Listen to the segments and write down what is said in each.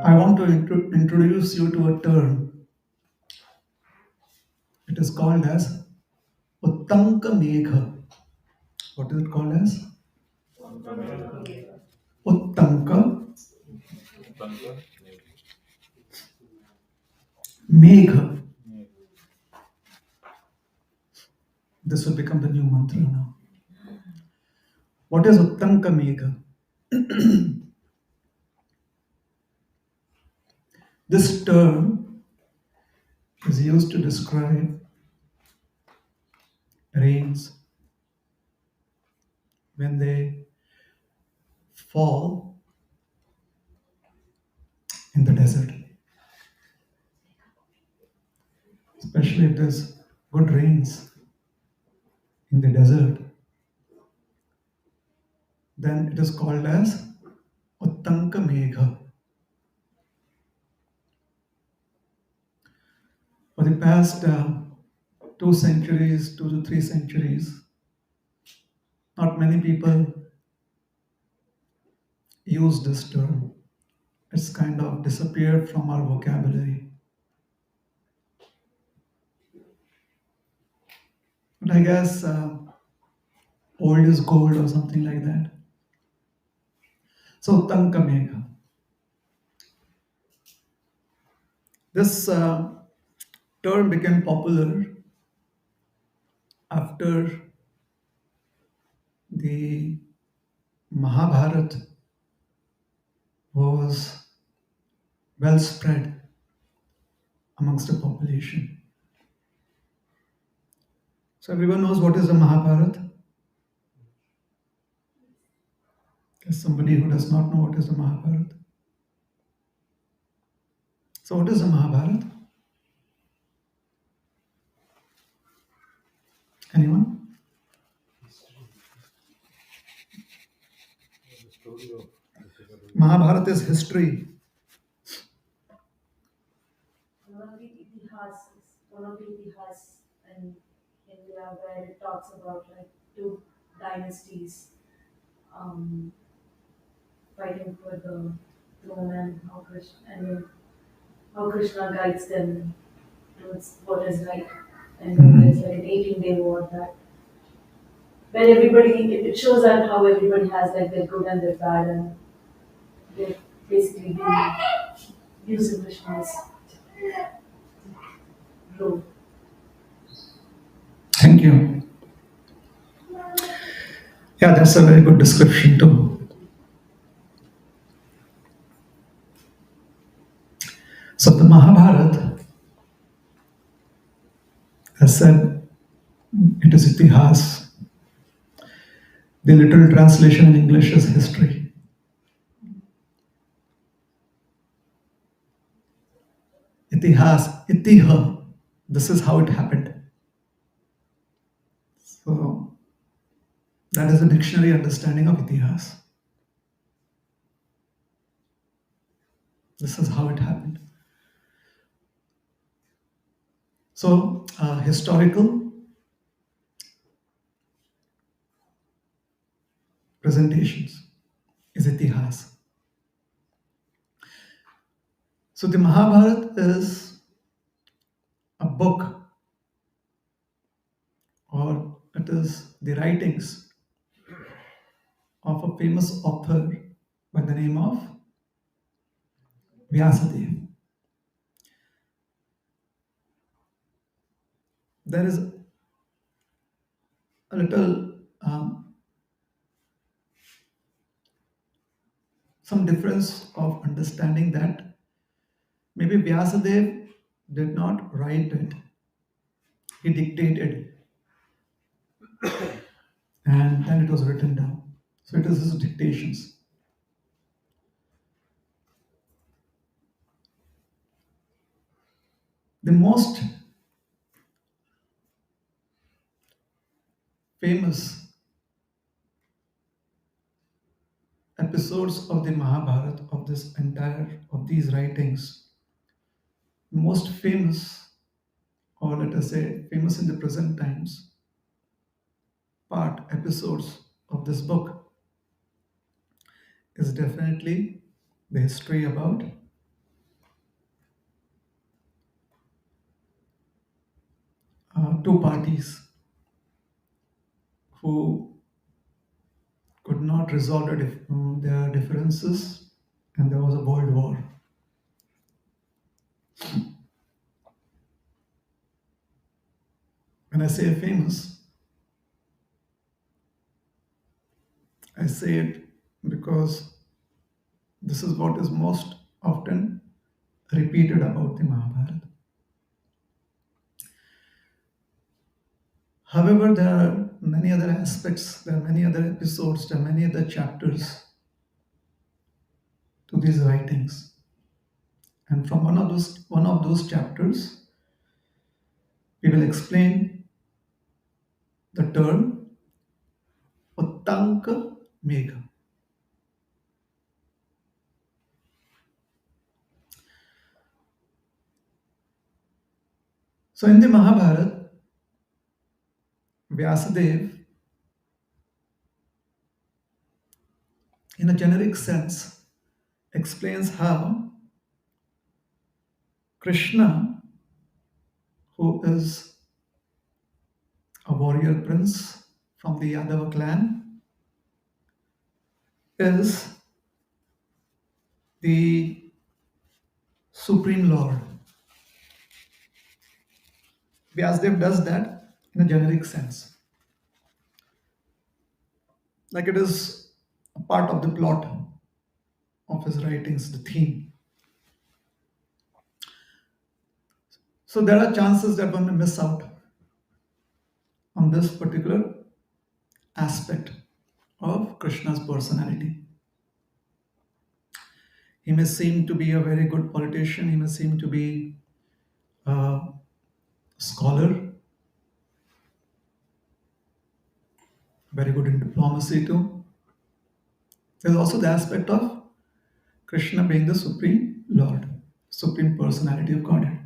I want to introduce you to a term. It is called as Uttanka Megha. What is it called as? Uttanka Megha. This will become the new mantra now. What is Uttanka Megha? This term is used to describe rains when they fall in the desert, especially if there's good rains in the desert, then it is called as Uttanka Megha. For the past 2 centuries, 2 to 3 centuries, not many people use this term. It's kind of disappeared from our vocabulary. But I guess old is gold or something like that. So Uttanka Megha. This term became popular after the Mahabharata was well spread amongst the population. So everyone knows what is the Mahabharata. There's somebody who does not know what is the Mahabharata. So what is the Mahabharata? Anyone? Mahabharata is history. One of the itihas in India where it talks about like two dynasties um, fighting for the throne and how Krishna guides them towards what is right. And then there's like an 18-day war that where it shows out how everybody has like their good and their bad and they basically being using Krishna's role. Thank you. Yeah, that's a very good description too. So the Mahabharata, as said, it is itihas. The literal translation in English is history. Itihas, itiha, this is how it happened. So that is a dictionary understanding of itihas. This is how it happened. So historical presentations is itihas. So the Mahabharata is a book, or it is the writings of a famous author by the name of Vyasadeva. There is a little some difference of understanding that maybe Vyasadeva did not write it, he dictated, and then it was written down. So it is his dictations. The most famous episodes of the Mahabharata, of these writings, most famous, or let us say famous in the present times, episodes of this book is definitely the history about two parties who could not resolve their differences, and there was a world war. When I say famous, I say it because this is what is most often repeated about the Mahabharata. However, there are many other aspects, there are many other episodes, there are many other chapters to these writings. And from one of those chapters, we will explain the term Uttanka Megha. So in the Mahabharata, Vyasadev, in a generic sense, explains how Krishna, who is a warrior prince from the Yadava clan, is the Supreme Lord. Vyasadeva does that in a generic sense, like it is a part of the plot of his writings, the theme. So there are chances that one may miss out on this particular aspect of Krishna's personality. He may seem to be a very good politician, he may seem to be a scholar, very good in diplomacy too. There's also the aspect of Krishna being the Supreme Lord, Supreme Personality of Godhead.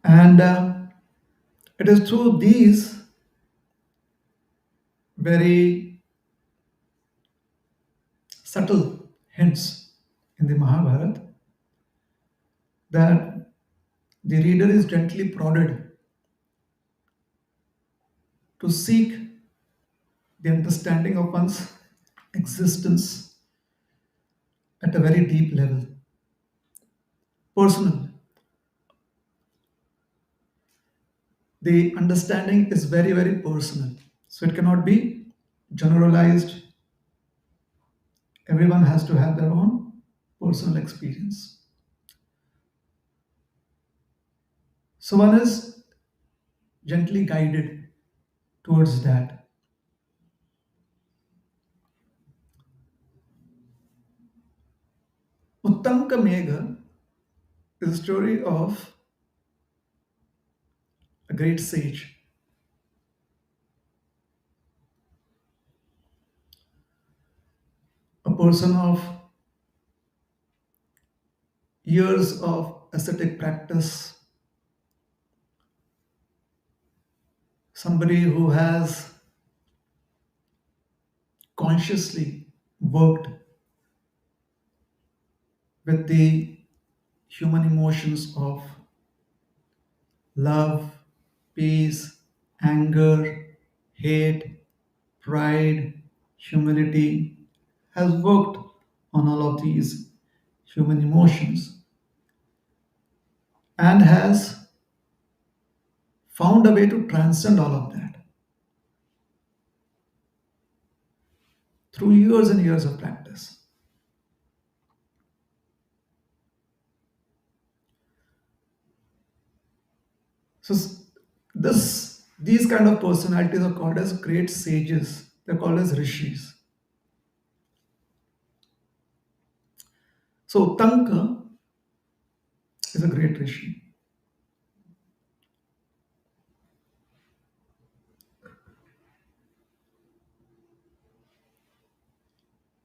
And it is through these very subtle hints in the Mahabharata that the reader is gently prodded to seek the understanding of one's existence at a very deep level, personal. The understanding is very, very personal. So it cannot be generalized. Everyone has to have their own personal experience. So one is gently guided towards that. Uttanka Megha is a story of a great sage, a person of years of ascetic practice, somebody who has consciously worked with the human emotions of love, peace, anger, hate, pride, humility, has worked on all of these human emotions and has found a way to transcend all of that through years and years of practice. So these kind of personalities are called as great sages. They're called as rishis. So Tanka is a great rishi.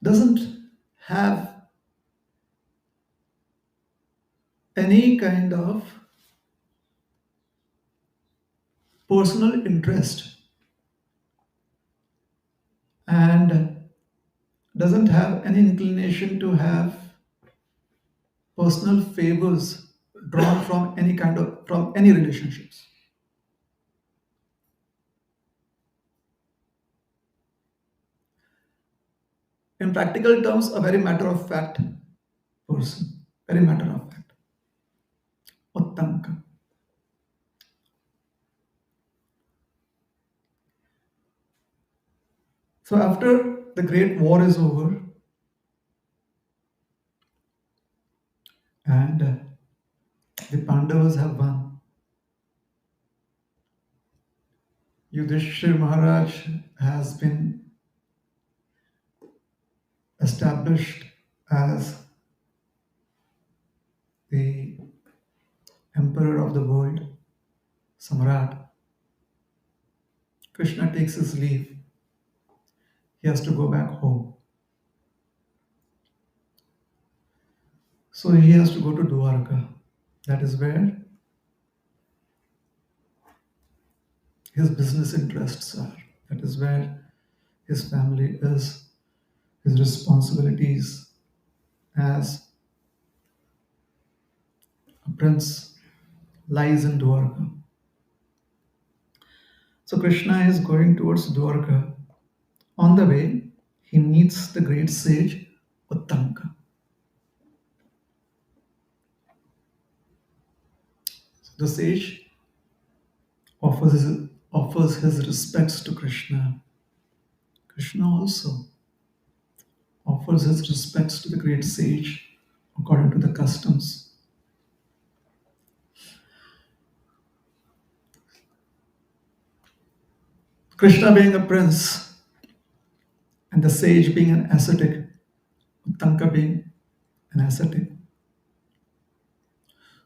Doesn't have any kind of personal interest and doesn't have any inclination to have personal favors drawn from any relationships. In practical terms, a very matter of fact person, very matter of fact. Uttanka. So after the Great War is over and the Pandavas have won, Yudhishthir Maharaj has been established as the emperor of the world, Samrat. Krishna takes his leave. He has to go back home. So he has to go to Dwarka. That is where his business interests are. That is where his family is, his responsibilities as a prince lies in Dwarka. So Krishna is going towards Dwarka. On the way, he meets the great sage Uttanka. So the sage offers his respects to Krishna. Krishna also offers his respects to the great sage according to the customs. Krishna being a prince and the sage being an ascetic, Uttanka being an ascetic.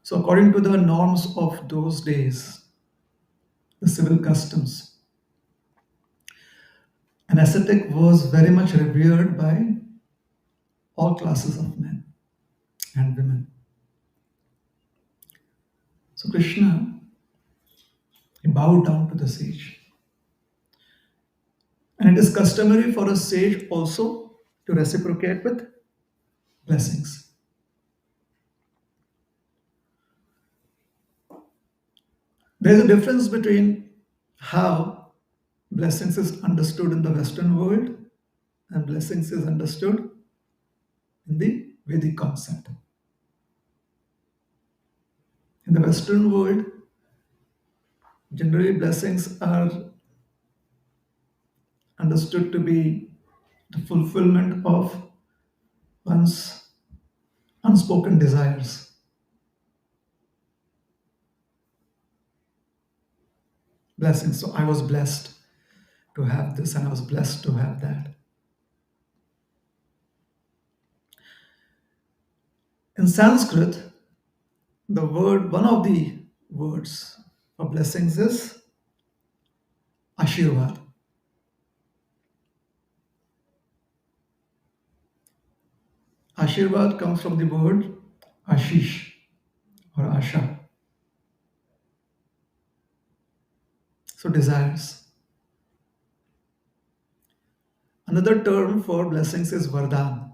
So, according to the norms of those days, the civil customs, an ascetic was very much revered by all classes of men and women. So, Krishna, he bowed down to the sage. And it is customary for a sage also to reciprocate with blessings. There is a difference between how blessings is understood in the Western world and blessings is understood in the Vedic concept. In the Western world, generally blessings are understood to be the fulfillment of one's unspoken desires. Blessings. So I was blessed to have this and I was blessed to have that. In Sanskrit, one of the words for blessings is Ashirvad. Ashirvad comes from the word Ashish or Asha. So desires. Another term for blessings is Vardhan.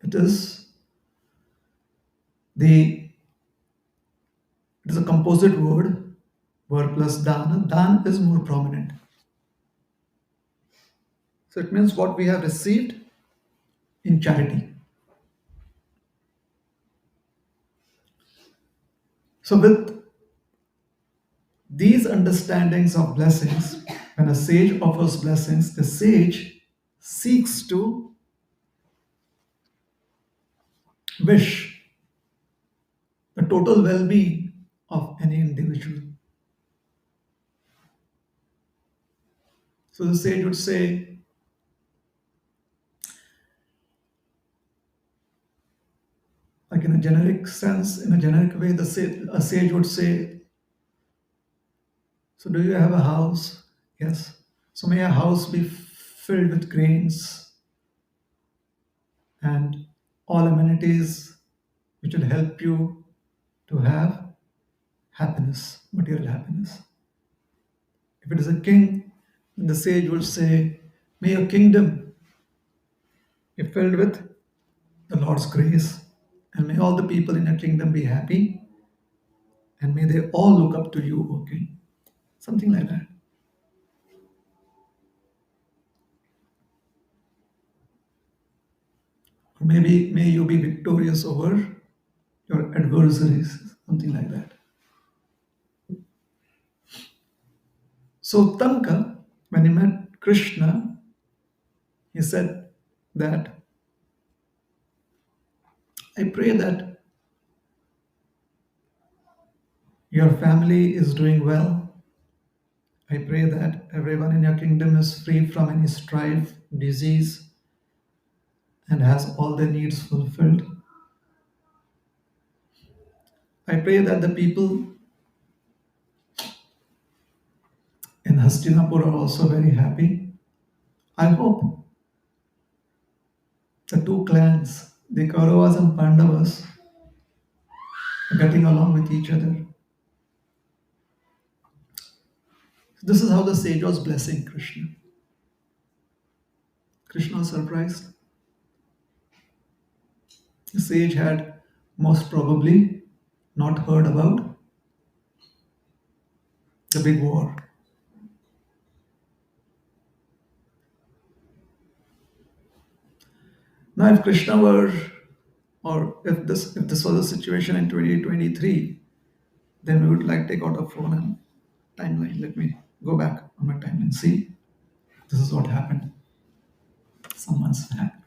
It is the it is a composite word, Var plus Dan. Dan is more prominent. So it means what we have received in charity. So with these understandings of blessings, when a sage offers blessings, the sage seeks to wish the total well being of any individual. So the sage would say, like in a generic sense, in a generic way, a sage would say, so do you have a house? Yes. So may a house be filled with grains and all amenities which will help you to have happiness, material happiness. If it is a king, then the sage will say, May your kingdom be filled with the Lord's grace, and may all the people in your kingdom be happy, and may they all look up to you, O King. Something like that. Or maybe may you be victorious over your adversaries, something like that. So Tanka, when he met Krishna, he said that I pray that your family is doing well. I pray that everyone in your kingdom is free from any strife, disease, and has all their needs fulfilled. I pray that the people in Hastinapur are also very happy. I hope the two clans, the Kauravas and Pandavas, are getting along with each other. This is how the sage was blessing Krishna. Krishna was surprised. The sage had most probably not heard about the big war. Now, if Krishna were, or if this was a situation in 2023, then we would like take out a phone and timeline. Let me go back on my timeline. See, this is what happened. Someone's happened.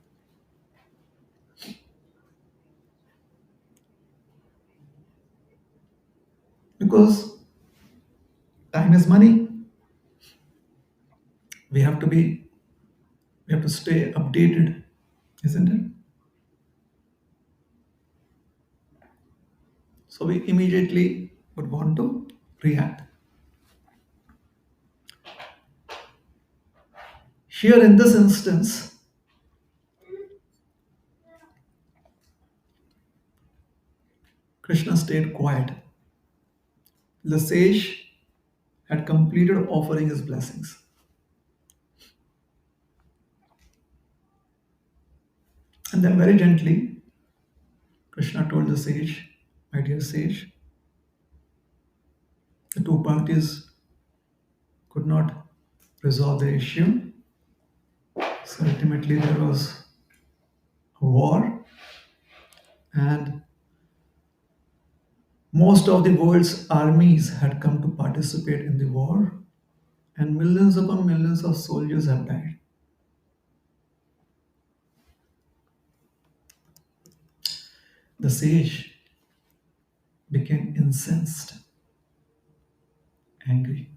Because time is money. We have to be, we have to stay updated, isn't it? So we immediately would want to react. Here in this instance, Krishna stayed quiet. The sage had completed offering his blessings. And then very gently, Krishna told the sage, my dear sage, the two parties could not resolve the issue. So ultimately there was a war, and most of the world's armies had come to participate in the war, and millions upon millions of soldiers have died. The sage became incensed, angry.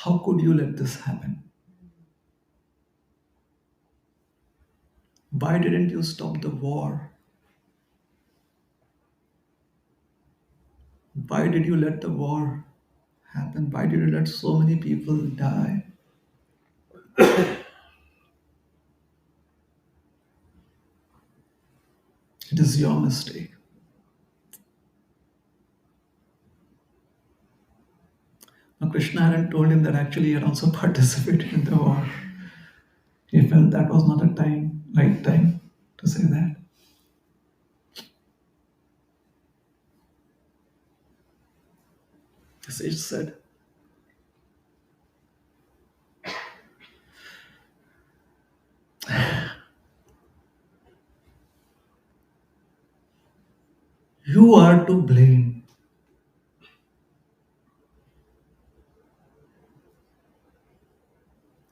How could you let this happen? Why didn't you stop the war? Why did you let the war happen? Why did you let so many people die? It is your mistake. Now, Krishna hadn't told him that actually he had also participated in the war. He felt that was not a time, right time to say that. The sage said, you are to blame.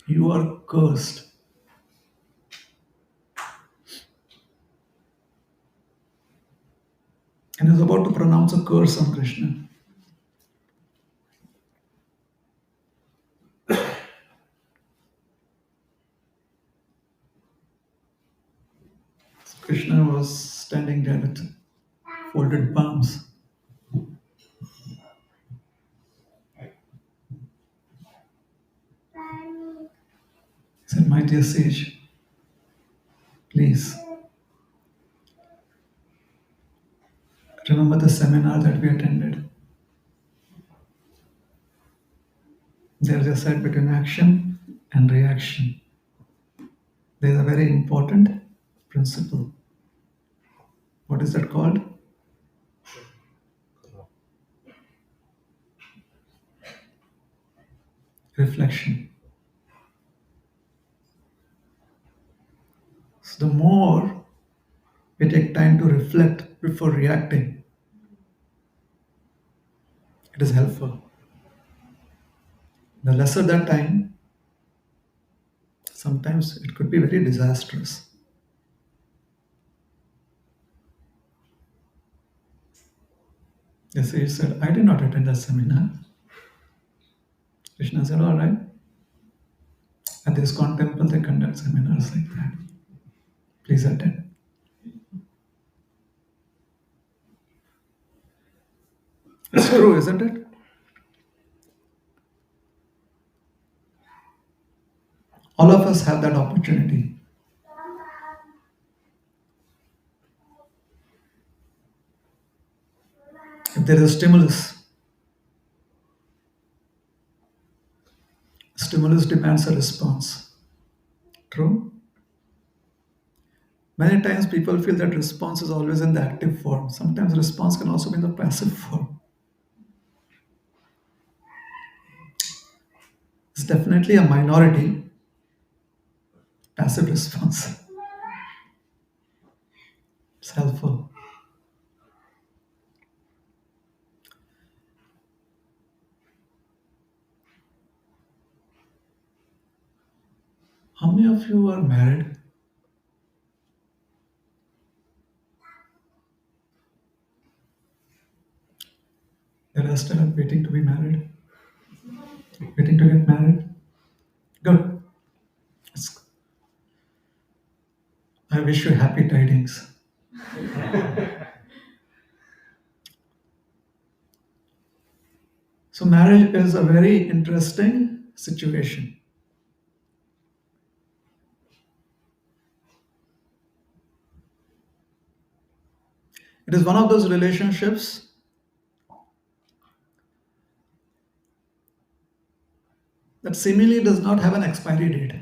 You are cursed. And he was about to pronounce a curse on Krishna. Krishna was standing there with folded palms. He said, my dear sage, please the seminar that we attended. There's a set between action and reaction. There's a very important principle. What is that called? Reflection. So the more we take time to reflect before reacting, it is helpful. The lesser that time, sometimes it could be very disastrous. Yes, he said, I did not attend the seminar. Krishna said, all right. At the ISKCON temple, they conduct seminars like that. Please attend. It's true, isn't it? All of us have that opportunity. If there is a stimulus demands a response. True? Many times people feel that response is always in the active form. Sometimes response can also be in the passive form. It's definitely a minority, passive response. It's helpful. How many of you are married? The rest are waiting to be married, waiting to get married. Good. It's- I wish you happy tidings. So, marriage is a very interesting situation. It is one of those relationships that seemingly does not have an expiry date.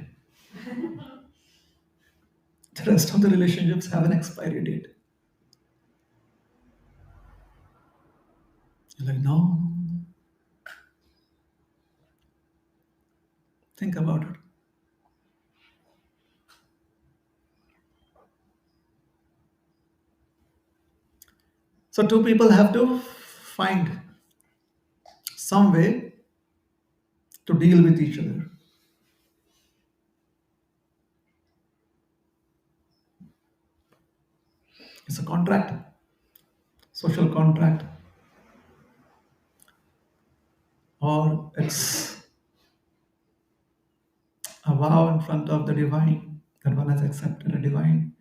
The rest of the relationships have an expiry date. You're like, no, think about it. So, two people have to find some way to deal with each other. It's a contract, social contract, or it's a vow in front of the divine that one has accepted a divine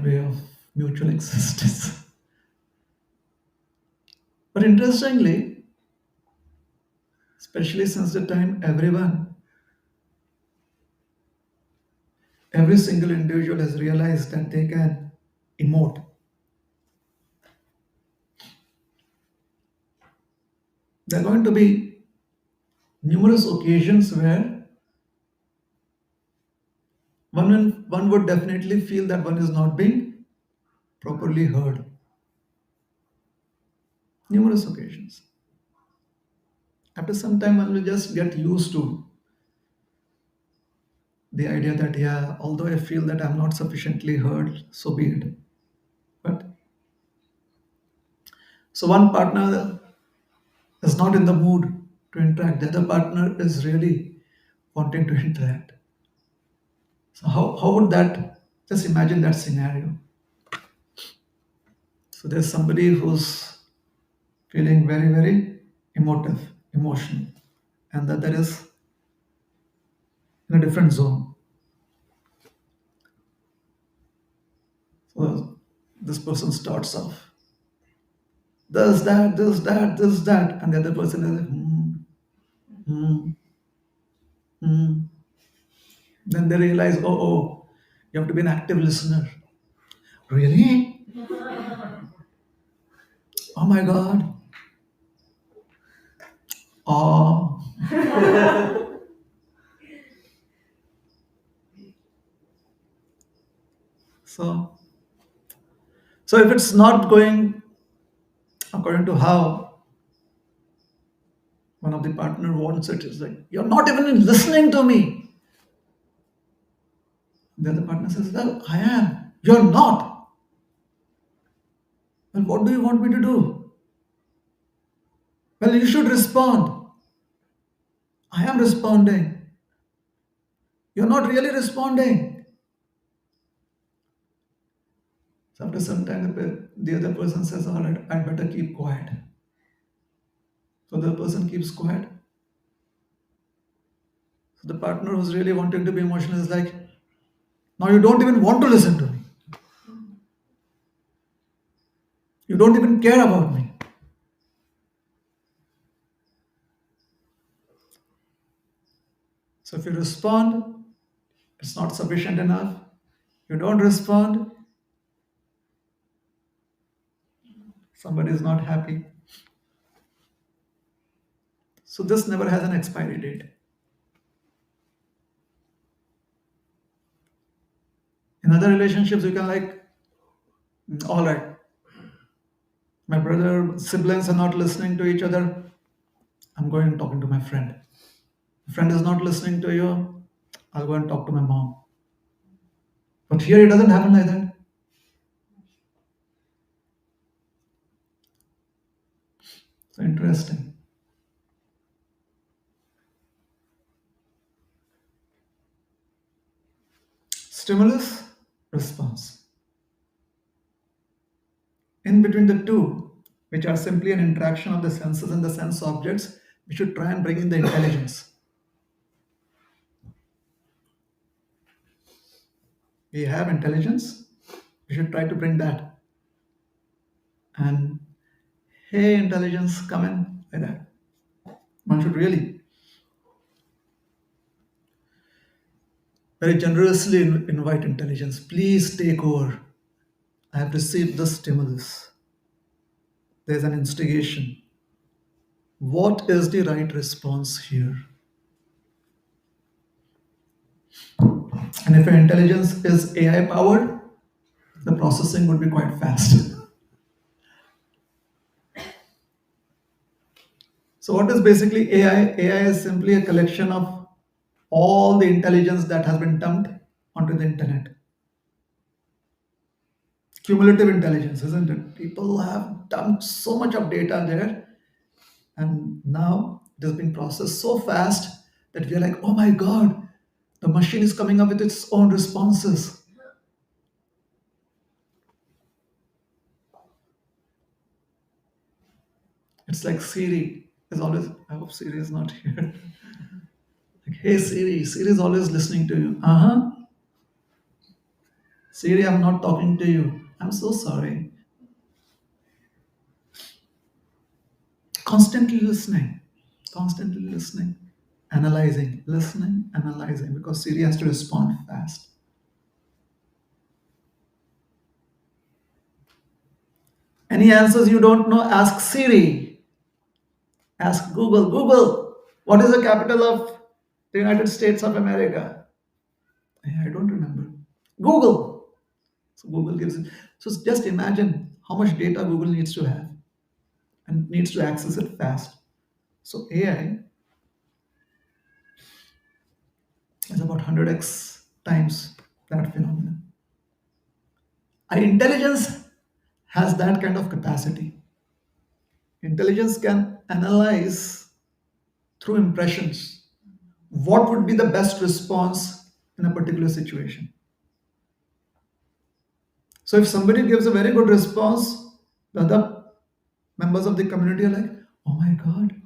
way of mutual existence. But interestingly, especially since the time every single individual has realized that they can emote. There are going to be numerous occasions where one would definitely feel that one is not being properly heard. Numerous occasions. After some time, one will just get used to the idea that, yeah, although I feel that I'm not sufficiently heard, so be it. But so one partner is not in the mood to interact, the other partner is really wanting to interact. So, how would that, just imagine that scenario. So, there's somebody who's feeling very, very emotional, and the other is in a different zone. So, this person starts off. This, that, this, that, this, that. And the other person is like, hmm, hmm. Then they realize, oh, you have to be an active listener. Really? Oh my God. Oh. So, so if it's not going according to how one of the partner wants it, is like, you're not even listening to me. The other partner says, well, I am. You're not. Well, what do you want me to do? Well, you should respond. I am responding. You're not really responding. So after some time, the other person says, all right, I better keep quiet. So the person keeps quiet. So the partner who's really wanting to be emotional is like, now you don't even want to listen to me. You don't even care about me. So if you respond, it's not sufficient enough. You don't respond, somebody is not happy. So this never has an expiry date. In other relationships, you can like, all right, my brother, siblings are not listening to each other. I'm going and talking to my friend. Friend is not listening to you. I'll go and talk to my mom. But here it doesn't happen like that. So interesting. Stimulus, response. In between the two, which are simply an interaction of the senses and the sense objects, we should try and bring in the intelligence. We have intelligence, we should try to bring that. And hey, intelligence, come in like that. One should really very generously invite intelligence. Please take over. I have received the stimulus. There's an instigation. What is the right response here? And if your intelligence is AI powered, the processing would be quite fast. So, what is basically AI? AI is simply a collection of all the intelligence that has been dumped onto the internet. Cumulative intelligence, isn't it? People have dumped so much of data there, and now it has been processed so fast that we are like, oh my God, the machine is coming up with its own responses. It's like Siri is always, I hope Siri is not here. Like, hey Siri, Siri is always listening to you. Uh huh. Siri, I'm not talking to you. I'm so sorry. Constantly listening, constantly listening, analyzing, listening, analyzing, because Siri has to respond fast. Any answers you don't know, ask Siri, ask Google. Google, what is the capital of the United States of America? I don't remember. Google. So Google gives it. So just imagine how much data Google needs to have and needs to access it fast. So AI is about 100x times that phenomenon. Our intelligence has that kind of capacity. Intelligence can analyze through impressions what would be the best response in a particular situation. So if somebody gives a very good response, the other members of the community are like, oh my God,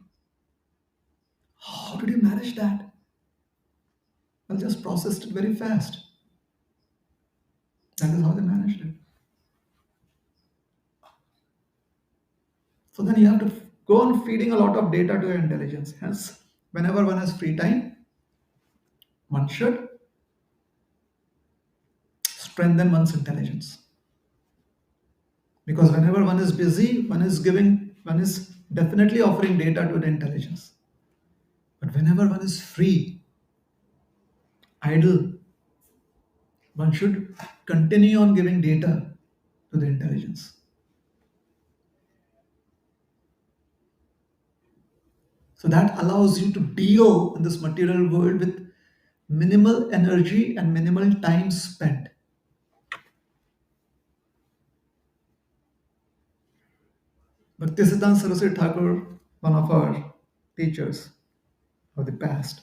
how did you manage that? Well, just processed it very fast. That is how they managed it. So then you have to go on feeding a lot of data to your intelligence. Hence, whenever one has free time, one should strengthen one's intelligence. Because whenever one is busy, one is definitely offering data to the intelligence. But whenever one is free, idle, one should continue on giving data to the intelligence. So that allows you to deal in this material world with minimal energy and minimal time spent. Bhaktisiddhanta Saraswati Thakur, one of our teachers of the past,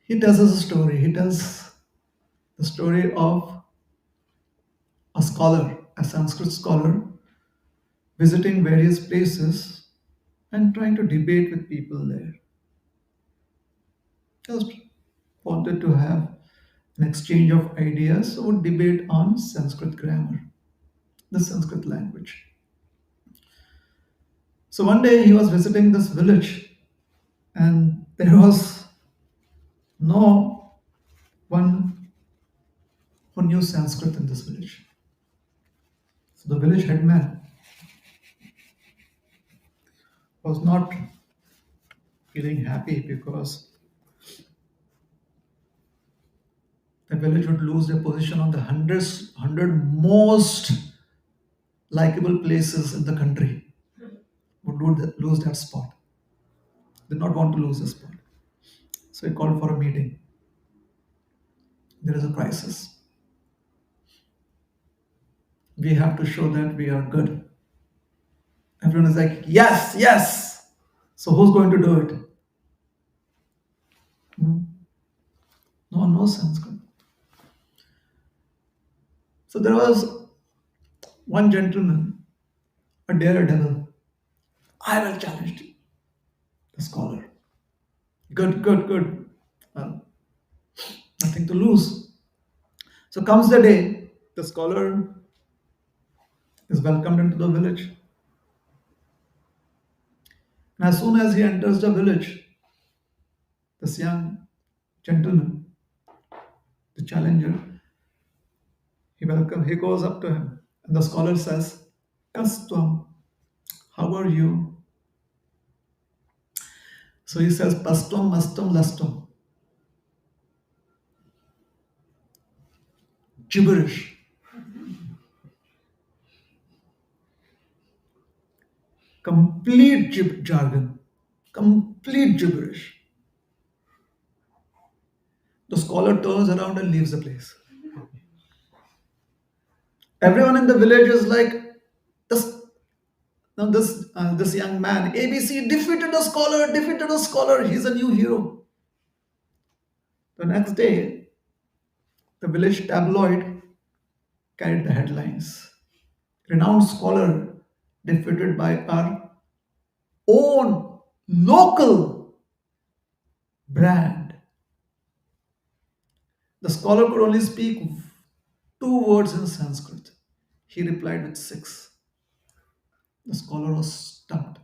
he tells us a story. He tells the story of a scholar, a Sanskrit scholar, visiting various places and trying to debate with people there. Just wanted to have an exchange of ideas, so would debate on Sanskrit grammar, the Sanskrit language. So one day he was visiting this village, and there was no one who knew Sanskrit in this village. So the village headman was not feeling happy because the village would lose their position on the hundred most likable places in the country. Would lose that spot. Did not want to lose the spot. So he called for a meeting. There is a crisis. We have to show that we are good. Everyone is like, yes, yes. So who's going to do it? Hmm? No one knows Sanskrit. So there was one gentleman, a daredevil. I will challenge you, the scholar. Good, good, good. Well, nothing to lose. So comes the day, the scholar is welcomed into the village. And as soon as he enters the village, this young gentleman, the challenger, he goes up to him. And the scholar says, Kastam, how are you? So he says, Pastam, Mastam, Lastam. Gibberish. Complete jargon. Complete gibberish. The scholar turns around and leaves the place. Everyone in the village is like, this, now this young man, ABC, defeated a scholar, he's a new hero. The next day, the village tabloid carried the headlines. Renowned scholar defeated by our own local brand. The scholar could only speak two words in Sanskrit. He replied with six. The scholar was stumped.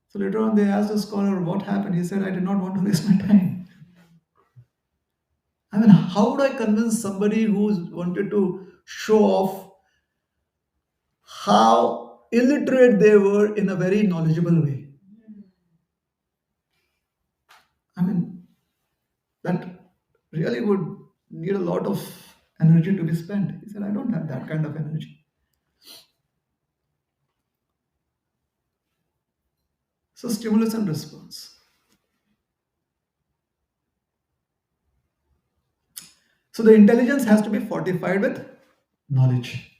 So later on, they asked the scholar what happened. He said, I did not want to waste my time. I mean, how would I convince somebody who wanted to show off how illiterate they were in a very knowledgeable way? I mean, that really would need a lot of energy to be spent. He said, I don't have that kind of energy. So, stimulus and response. So, the intelligence has to be fortified with knowledge.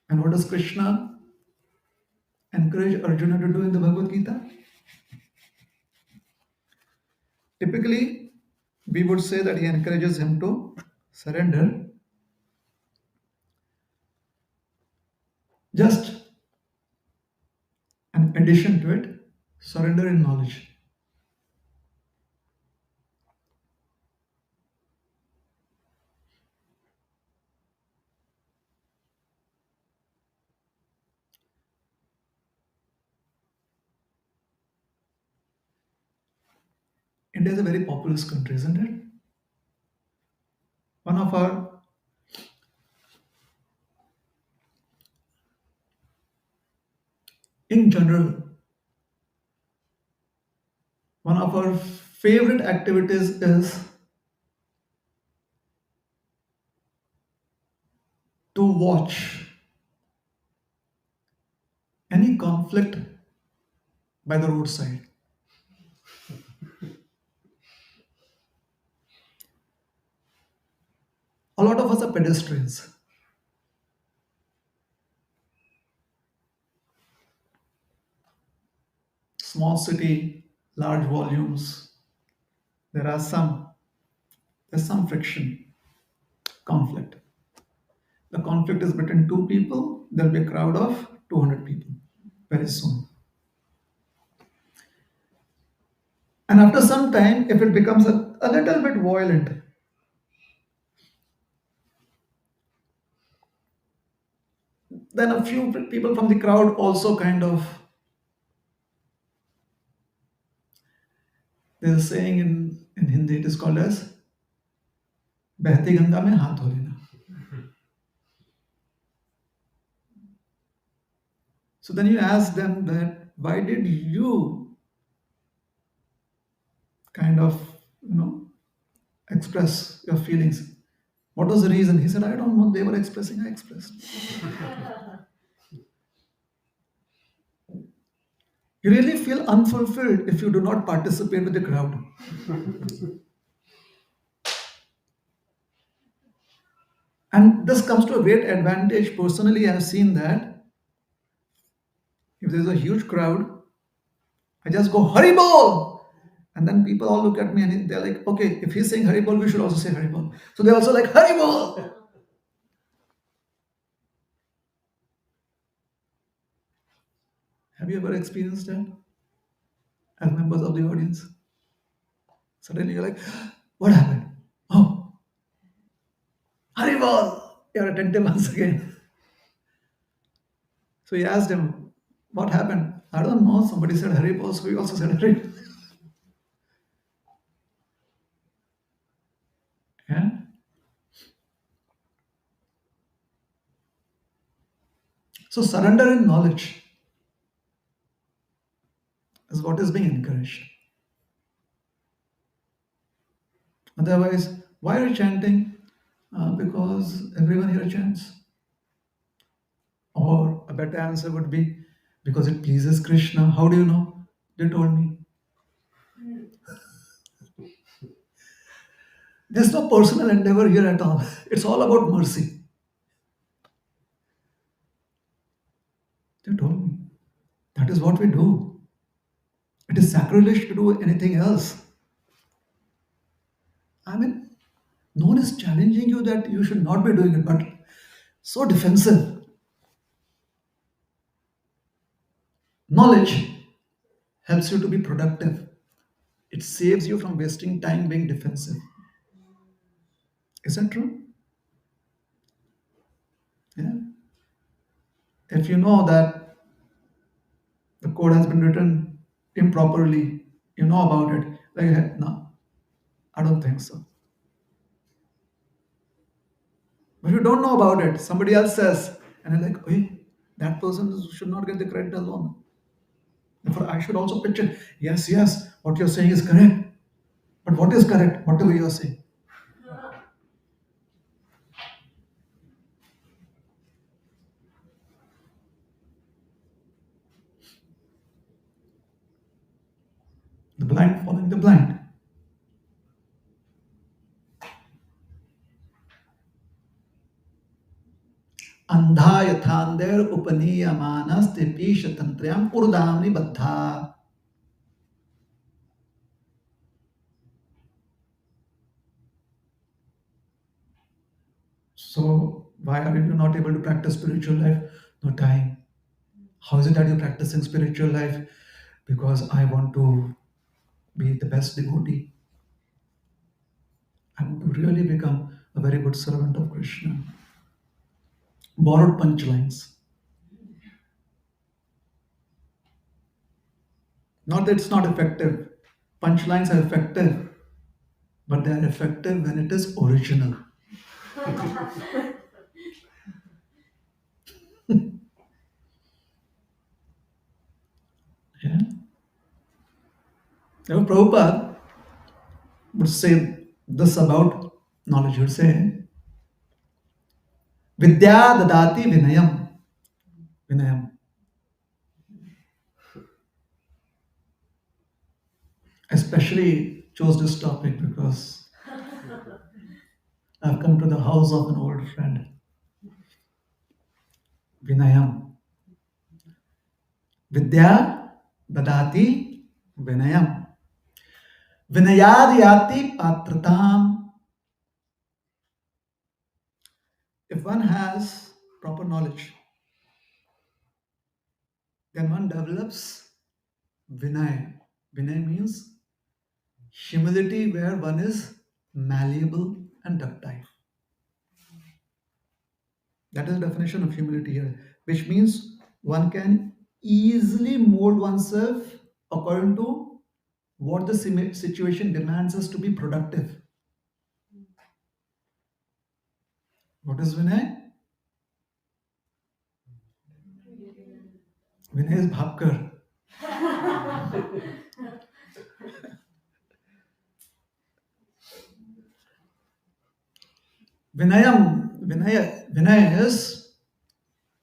And what does Krishna encourage Arjuna to do in the Bhagavad Gita? Typically, we would say that he encourages him to surrender. Just an addition to it, surrender in knowledge. India is a very populous country, isn't it? One of our, in general, one of our favorite activities is to watch any conflict by the roadside. A lot of us are pedestrians. Small city, large volumes. There are there's some friction, conflict. The conflict is between two people. There'll be a crowd of 200 people very soon. And after some time, if it becomes a little bit violent, then a few people from the crowd also kind of, there's a saying in Hindi, it is called as बहती गंगा में हाथ धो लेना. So then you ask them that why did you kind of, you know, express your feelings? What was the reason? He said, I don't know. They were expressing, I expressed. You really feel unfulfilled if you do not participate with the crowd. And this comes to a great advantage. Personally, I have seen that if there's a huge crowd, I just go, Haribol! And then people all look at me and they're like, okay, if he's saying Haribol, we should also say Haribol. So they're also like, Haribol! Have you ever experienced that as members of the audience? Suddenly you're like, what happened? Oh, Haribol! You're attentive once again. So he asked him, what happened? I don't know. Somebody said Haribol, so he also said Haribol. Yeah? So surrender in knowledge is what is being encouraged. Otherwise, why are you chanting? Because everyone here chants. Or a better answer would be because it pleases Krishna. How do you know? They told me. There's no personal endeavor here at all. It's all about mercy. They told me. That is what we do. It is sacrilege to do anything else. I mean, no one is challenging you that you should not be doing it, but so defensive. Knowledge helps you to be productive. It saves you from wasting time being defensive. Is that true? Yeah. If you know that the code has been written improperly, you know about it. Like, "Hey, no, I don't think so." But if you don't know about it, somebody else says, and you're like, hey, that person should not get the credit alone. Therefore, I should also pitch it. Yes, yes, what you're saying is correct. But what is correct? Whatever you're saying. The blind following the blind. अंधा यथांधेर उपनीयमानस्ते पीशतंत्र्याम उर्दामनि बद्धा. So why are you not able to practice spiritual life? No time. How is it that you're practicing spiritual life? Because I want to be the best devotee. I want to really become a very good servant of Krishna. Borrowed punchlines. Not that it's not effective. Punchlines are effective, but they are effective when it is original. Yeah. Prabhupada would say this about knowledge. He would say, Vidya dadati vinayam. Vinayam. Especially chose this topic because I've come to the house of an old friend. Vinayam. Vidya dadati vinayam. Vinayad yati patratam. If one has proper knowledge, then one develops Vinay. Vinay means humility where one is malleable and ductile. That is the definition of humility here, which means one can easily mold oneself according to what the situation demands us to be productive. What is Vinay? Vinay is Bhapkar. Vinay is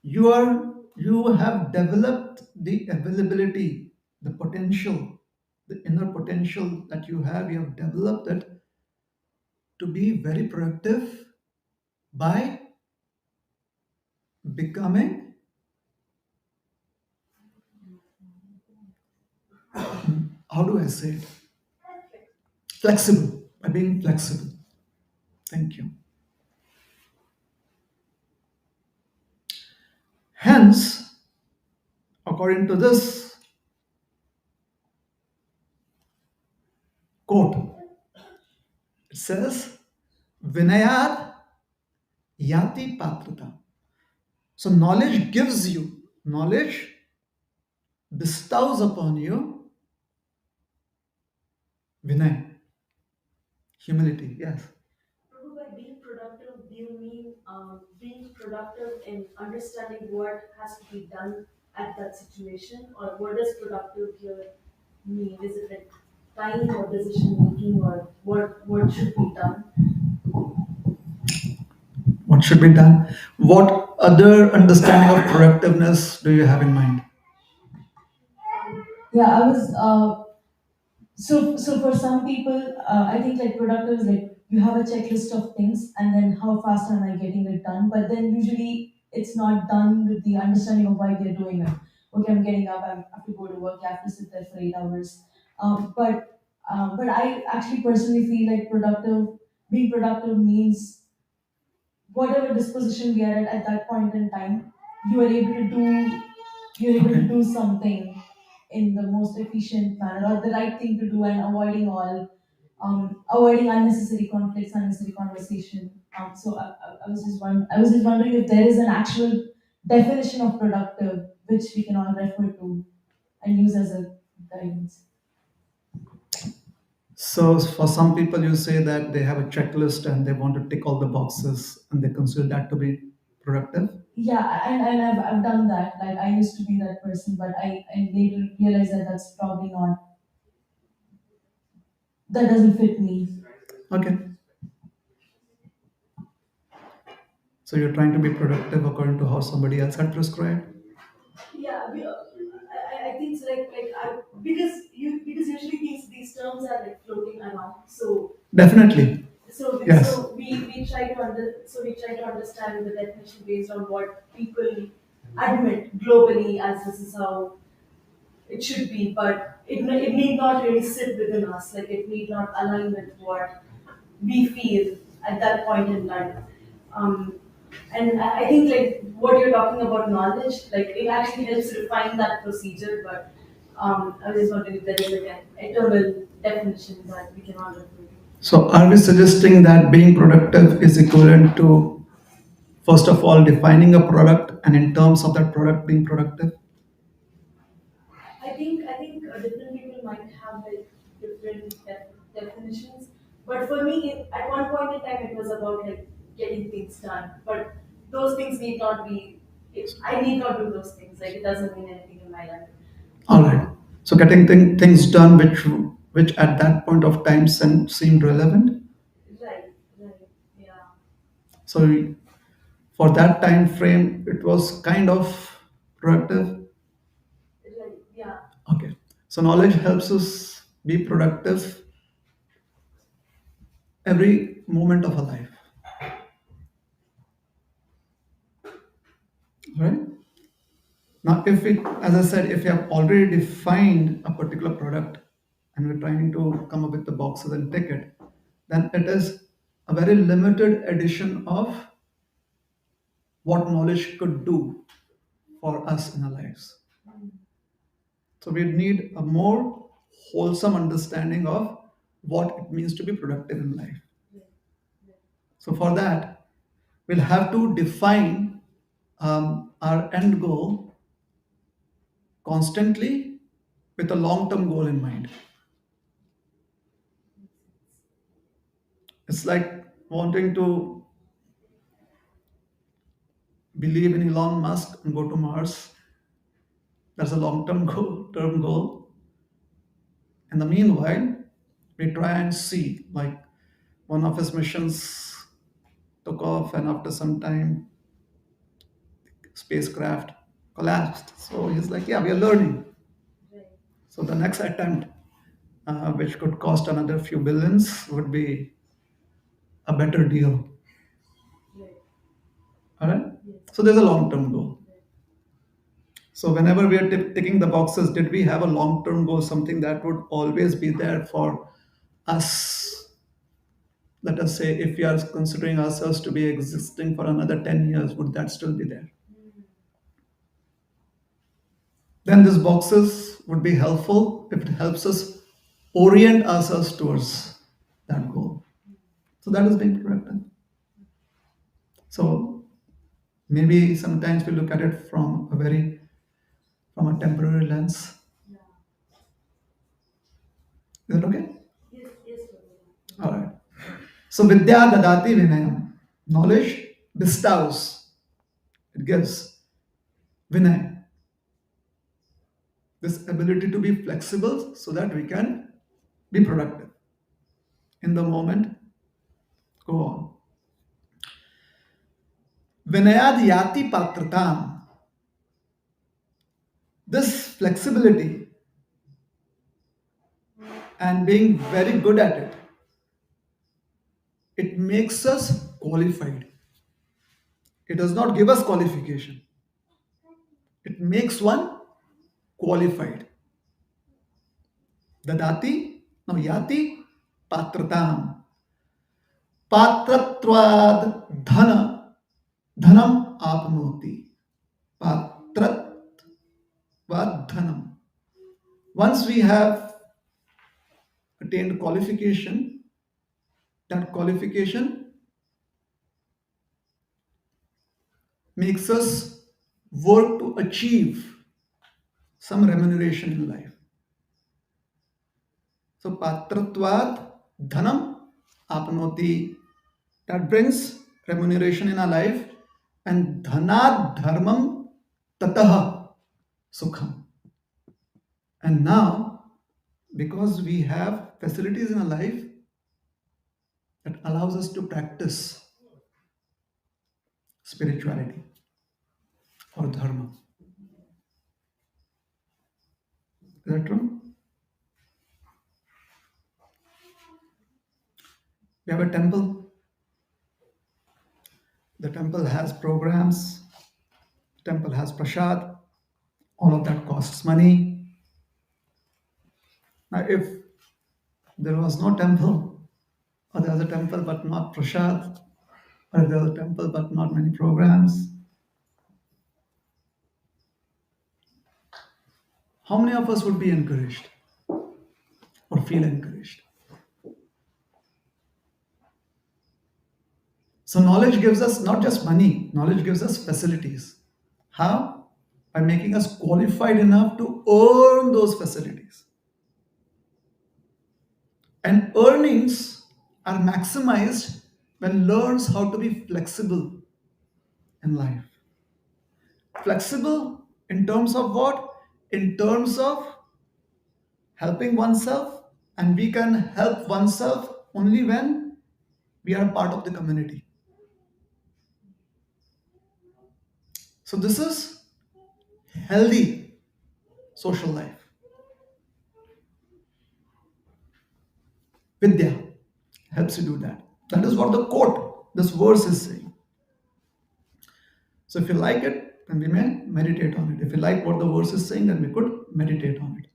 you have developed the availability, the potential, the inner potential that you have developed it to be very productive by becoming, how do I say it? Flexible, by being flexible. Thank you. Hence, according to this quote, it says, Vinayad yati patrata. So knowledge bestows upon you Vinay, humility, yes. Prabhu, by being productive, do you mean being productive in understanding what has to be done at that situation, or what does productive here mean? Is it like time or decision making, or what should be done? What should be done? What other understanding of productiveness do you have in mind? Yeah, I was so for some people, I think like productive is like you have a checklist of things and then how fast am I getting it done? But then usually it's not done with the understanding of why they're doing it. Okay, I'm getting up, I have to go to work, I have to sit there for 8 hours. But I actually personally feel like being productive means whatever disposition we are at that point in time, you are able to do you're able to Okay. do something in the most efficient manner or the right thing to do and avoiding unnecessary conflicts, unnecessary conversation. I was just wondering if there is an actual definition of productive which we can all refer to and use as a guidance. So for some people, you say that they have a checklist and they want to tick all the boxes and they consider that to be productive. Yeah, and I've done that. Like I used to be that person, but I later realized that that's probably not that doesn't fit me. Okay. So you're trying to be productive according to how somebody else had prescribed. Yeah, I think it's because usually these terms are like floating around. Definitely. Yes. So we try to understand the definition based on what people admit globally as this is how it should be, but it need not really sit within us. Like it need not align with what we feel at that point in time. Um, and I think like what you're talking about knowledge, like it actually helps refine that procedure. But I was just wondering if there is like an eternal definition that we can all refer to. So are we suggesting that being productive is equivalent to, first of all, defining a product and in terms of that product being productive? I think different people might have like different definitions. But for me, at one point in time, it was about like getting things done. But those things need not be. I need not do those things. Like it doesn't mean anything in my life. All right. So getting things done, which at that point of time seemed relevant. Right, right, yeah, So for that time frame, it was kind of productive. right, yeah, Okay. So knowledge helps us be productive every moment of our life. Right? Now, if it, as I said, if you have already defined a particular product and we're trying to come up with the boxes and tick it, then it is a very limited edition of what knowledge could do for us in our lives. So we need a more wholesome understanding of what it means to be productive in life. right, right, So for that, we'll have to define our end goal constantly with a long-term goal in mind. It's like wanting to believe in Elon Musk and go to Mars. That's a long-term goal, term goal. In the meanwhile, we try and see, like one of his missions took off, and after some time, spacecraft collapsed. So he's like, yeah, we are learning. right, So the next attempt, which could cost another few billions, would be a better deal. right, All right. yes, So there's a long-term goal. right. So whenever we are ticking the boxes, did we have a long-term goal, something that would always be there for us? Let us say, if we are considering ourselves to be existing for another 10 years, would that still be there? Then these boxes would be helpful if it helps us orient ourselves towards that goal. So that is being productive. So maybe sometimes we look at it from a temporary lens. Yeah. Is that okay? Yes, yes, Prabhu. All right. So vidya dadati vinayam. Knowledge bestows. It gives vinay. This ability to be flexible so that we can be productive. In the moment, go on. Vinayad yati patratam. This flexibility and being very good at it, it makes us qualified. It does not give us qualification. It makes one qualified. Dadati, no yati, patratam. Patratvad dhana, dhanam apnoti. Patratvad dhanam. Once we have attained qualification, that qualification makes us work to achieve some remuneration in life. So patratvad dhanam apnoti, that brings remuneration in our life, and dhanad dharmam tataha sukham. And now, because we have facilities in our life that allows us to practice spirituality or dharma. Is that true? We have a temple. The temple has programs. The temple has prasad. All of that costs money. Now, if there was no temple, or there was a temple but not prasad, or if there was a temple but not many programs, how many of us would be encouraged or feel encouraged? So, knowledge gives us not just money, knowledge gives us facilities. How? By making us qualified enough to earn those facilities. And earnings are maximized when learns how to be flexible in life. Flexible in terms of what? In terms of helping oneself, and we can help oneself only when we are part of the community. So this is healthy social life. Vidya helps you do that. That is what the quote, this verse is saying. So if you like it, then we may meditate on it. If you like what the verse is saying, then we could meditate on it.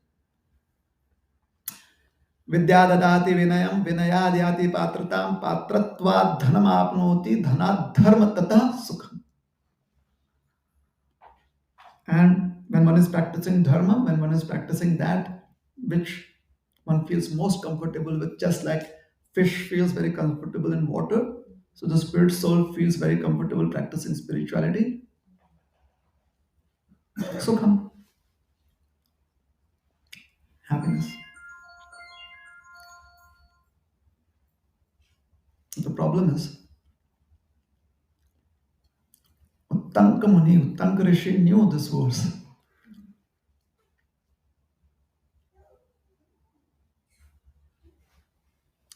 विद्या ददाति विनयम विनयाद याति पात्रताम पात्रत्वात् धनम आपनोति धनात् धर्म ततः सुखम. And when one is practicing dharma, when one is practicing that which one feels most comfortable with, just like fish feels very comfortable in water, so the spirit soul feels very comfortable practicing spirituality. Sukham, happiness. The problem is, Uttanka Muni, Uttanka Rishi knew this verse.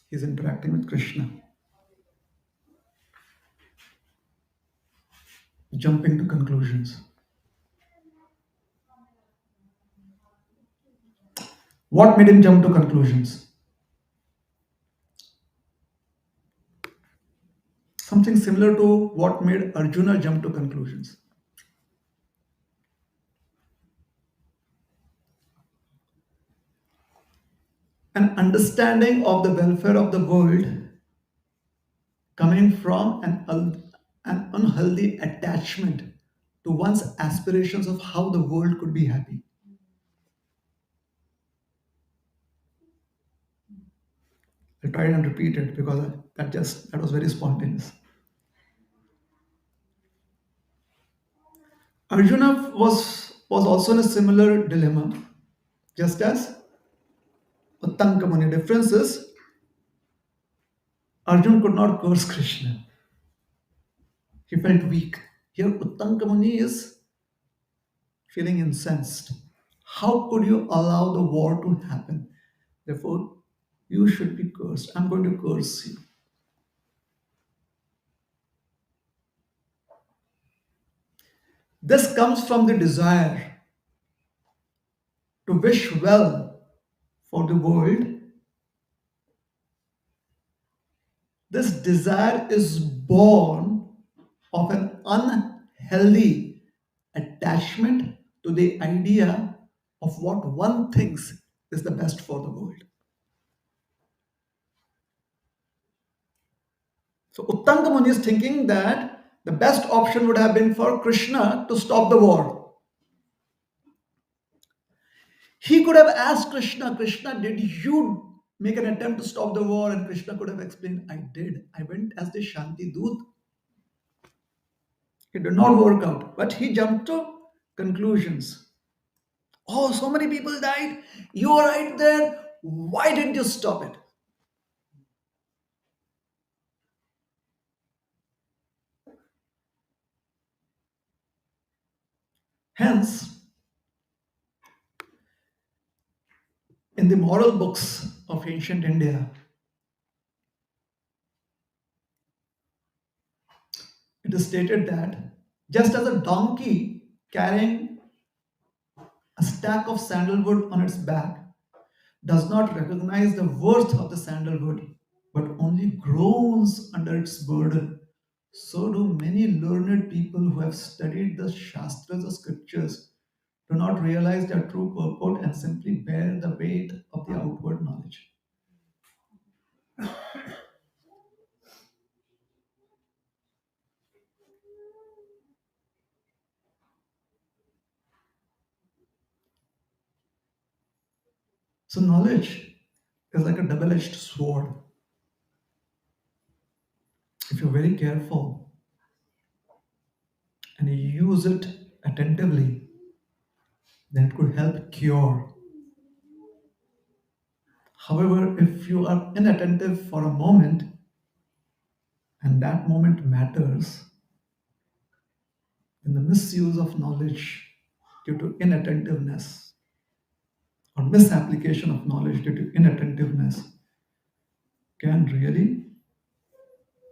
He's interacting with Krishna, jumping to conclusions. What made him jump to conclusions? Something similar to what made Arjuna jump to conclusions. An understanding of the welfare of the world coming from an unhealthy attachment to one's aspirations of how the world could be happy. I'll try and repeat it because that was very spontaneous. Arjuna was also in a similar dilemma, just as Uttanka Muni. Difference is Arjun could not curse Krishna. He felt weak. Here Uttanka Muni is feeling incensed. How could you allow the war to happen? Therefore, you should be cursed. I'm going to curse you. This comes from the desire to wish well for the world. This desire is born of an unhealthy attachment to the idea of what one thinks is the best for the world. So Uttanga Muni is thinking that the best option would have been for Krishna to stop the war. He could have asked Krishna, Krishna, did you make an attempt to stop the war? And Krishna could have explained, I did. I went as the Shanti Doot. It did not work out. But he jumped to conclusions. Oh, so many people died. You were right there. Why didn't you stop it? Hence, in the moral books of ancient India, it is stated that just as a donkey carrying a stack of sandalwood on its back does not recognize the worth of the sandalwood, but only groans under its burden, so do many learned people who have studied the Shastras or scriptures do not realize their true purport and simply bear the weight of the outward knowledge. So, knowledge is like a double edged sword. If you're very careful and you use it attentively, then it could help cure However, if you are inattentive for a moment, and that moment matters, then the misuse of knowledge due to inattentiveness or misapplication of knowledge due to inattentiveness can really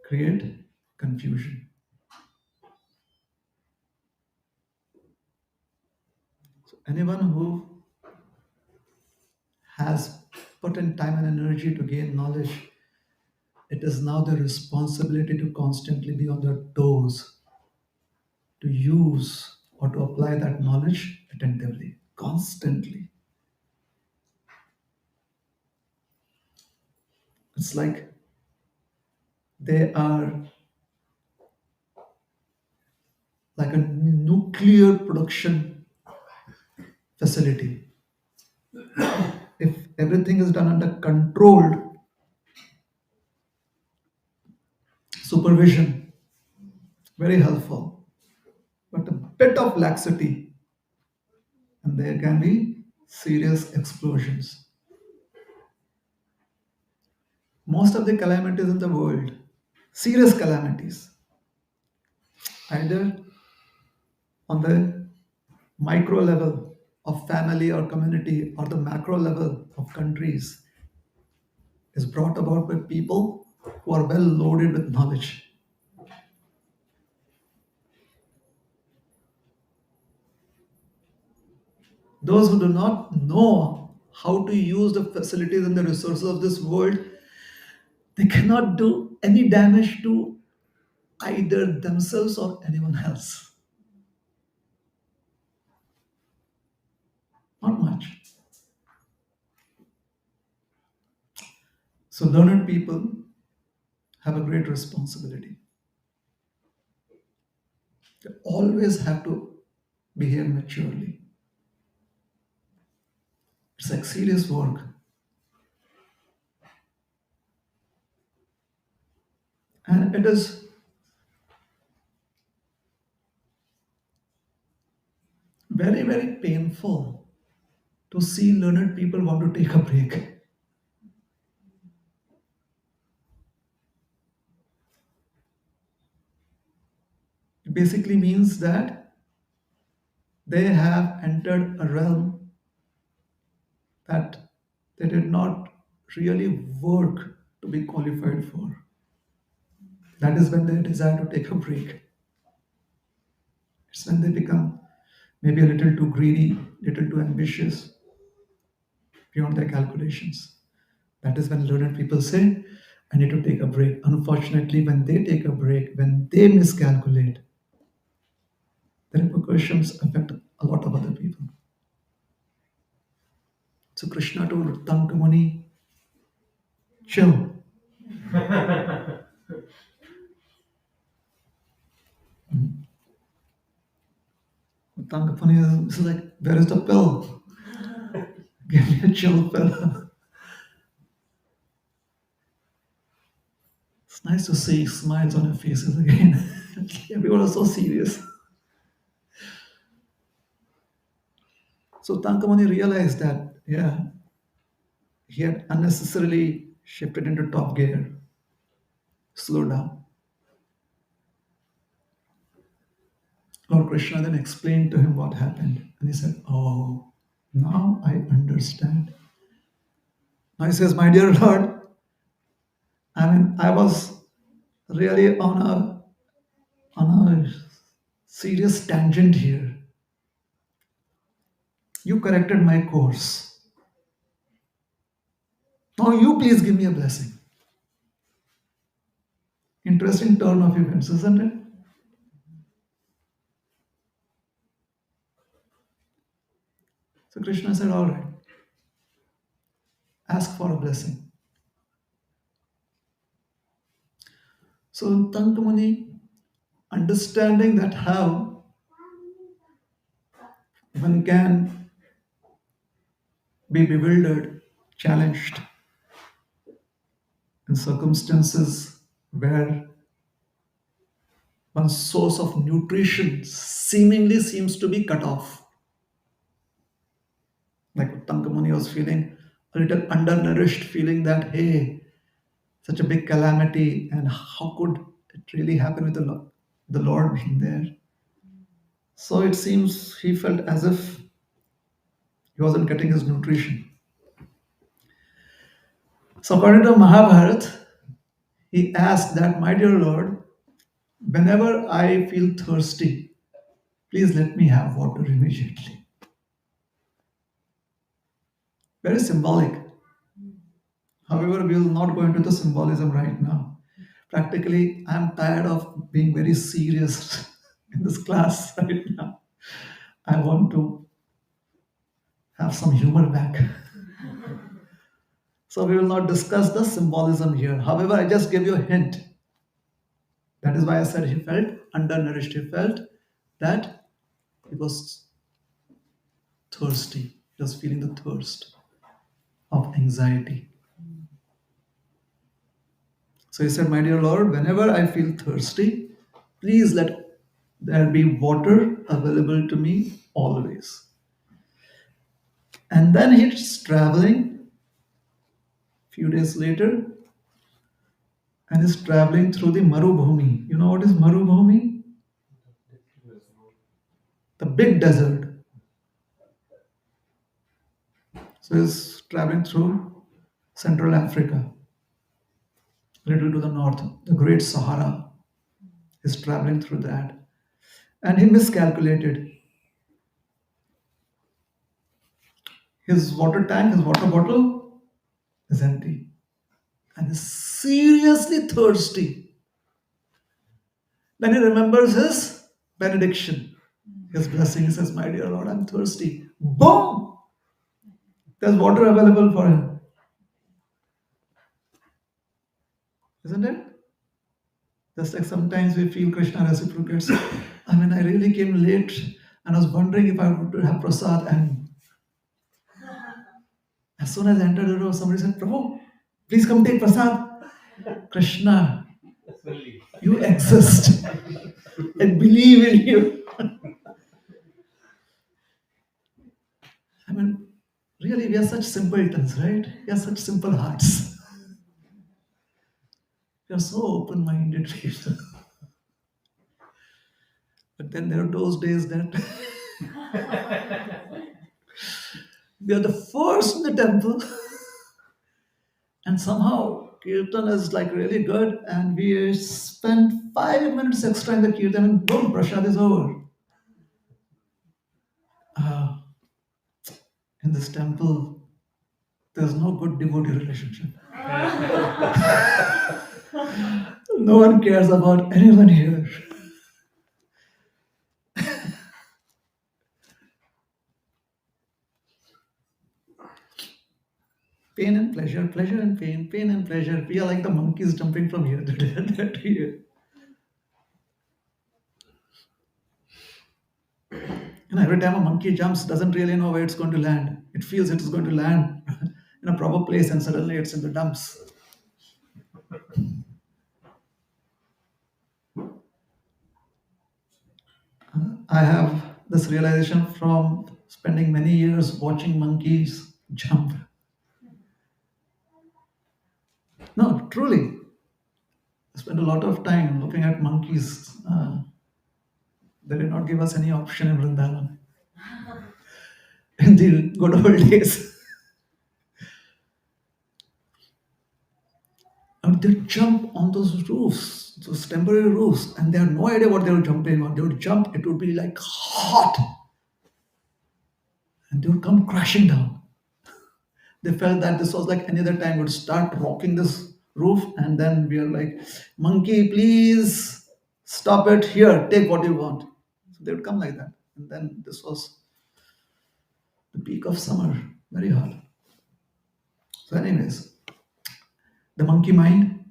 create confusion. So anyone who has put in time and energy to gain knowledge, it is now their responsibility to constantly be on their toes, to use or to apply that knowledge attentively, constantly. It's like they are like a nuclear production facility. If everything is done under controlled supervision, very helpful. But a bit of laxity, and there can be serious explosions. Most of the calamities in the world, serious calamities, either on the micro level of family or community or the macro level of countries, is brought about by people who are well loaded with knowledge. Those who do not know how to use the facilities and the resources of this world, they cannot do any damage to either themselves or anyone else. Not much. So, learned people have a great responsibility. They always have to behave maturely. It's like serious work. And it is very, very painful to see learned people want to take a break. It basically means that they have entered a realm that they did not really work to be qualified for. That is when they desire to take a break. It's when they become maybe a little too greedy, little too ambitious, beyond their calculations. That is when learned people say, I need to take a break. Unfortunately, when they take a break, when they miscalculate, the repercussions affect a lot of other people. So Krishna told Tankamani, chill. Tankamani is like, where is the pill? Give me a chill pill. It's nice to see smiles on your faces again. Everyone is so serious. So Tankamani realized that, yeah, he had unnecessarily shifted into top gear. Slow down. Lord Krishna then explained to him what happened. And he said, oh, now I understand. Now he says, my dear Lord, I was really on a serious tangent here. You corrected my course. Now you please give me a blessing. Interesting turn of events, isn't it? So Krishna said, all right, ask for a blessing. So Tankamani, understanding that how one can be bewildered, challenged in circumstances where one's source of nutrition seemingly seems to be cut off. Like Tankamuni was feeling a little undernourished, feeling that, hey, such a big calamity, and how could it really happen with the Lord being there? So it seems he felt as if he wasn't getting his nutrition. So according to Mahabharata, he asked that, my dear Lord, whenever I feel thirsty, please let me have water immediately. Very symbolic. However, we will not go into the symbolism right now. Practically, I'm tired of being very serious in this class right now. I want to have some humor back. So we will not discuss the symbolism here. However, I just gave you a hint. That is why I said he felt undernourished. He felt that he was thirsty. He was feeling the thirst of anxiety. So he said, my dear Lord, whenever I feel thirsty, please let there be water available to me always. And then he's traveling few days later and is traveling through the Marubhumi. You know what is Marubhumi? The big desert. So he's traveling through Central Africa, a little to the north, the Great Sahara. He's traveling through that. And he miscalculated. His water tank, his water bottle is empty. And is seriously thirsty. Then he remembers his benediction, his blessing. He says, my dear Lord, I'm thirsty. Boom! There's water available for him. Isn't it? Just like sometimes we feel Krishna reciprocates. I mean, I really came late and I was wondering if I would have prasad. And as soon as I entered the room, somebody said, Prabhu, please come take prasad. Krishna, you exist. I believe in you. I mean, really, we are such simpletons, right? We are such simple hearts. We are so open minded people. But then there are those days that we are the first in the temple, and somehow Kirtan is like really good, and we spend 5 minutes extra in the Kirtan, and boom, Prasad is over. Ah, in this temple, there's no good devotee relationship. No one cares about anyone here. Pain and pleasure, pleasure and pain, pain and pleasure. We are like the monkeys jumping from here to there to here. And every time a monkey jumps, doesn't really know where it's going to land. It feels it is going to land in a proper place, and suddenly it's in the dumps. I have this realization from spending many years watching monkeys jump. No, truly, I spent a lot of time looking at monkeys. They did not give us any option in Vrindavan in the good old days. And they jump on those roofs, those temporary roofs, and they had no idea what they were jumping on. They would jump, it would be like hot, and they would come crashing down. They felt that this was like any other time, would start rocking this roof, and then we are like, monkey, please stop it here, take what you want. So they would come like that. And then this was the peak of summer, very hot. So, anyways, the monkey mind.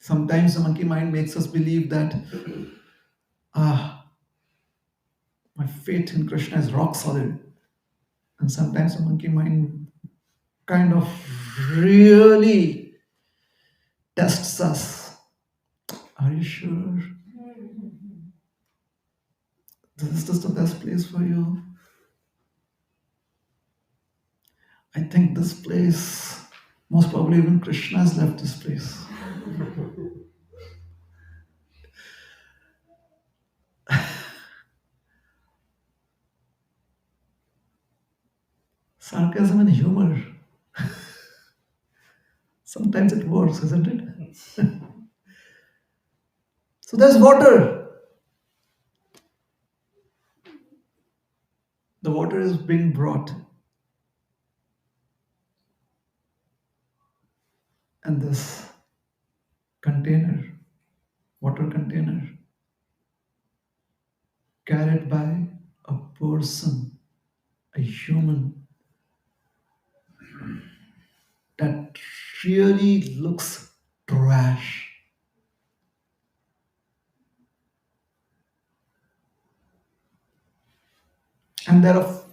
Sometimes the monkey mind makes us believe that ah, my faith in Krishna is rock solid. And sometimes the monkey mind kind of really tests us. Are you sure? Is this the best place for you? I think this place, most probably even Krishna has left this place. Sarcasm and humor. Sometimes it works, isn't it? So there's water. The water is being brought, and this container, water container, carried by a person, a human that really looks trash. And there are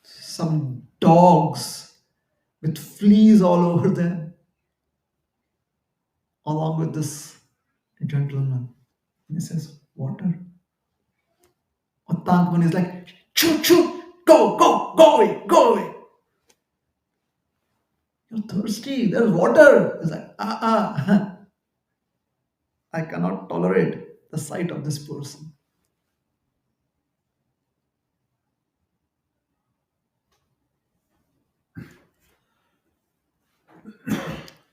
some dogs with fleas all over them, along with this gentleman. And he says, water. Tankman is like, choo choo, go, go, go away, go away. You're thirsty, there's water. He's like, I cannot tolerate the sight of this person.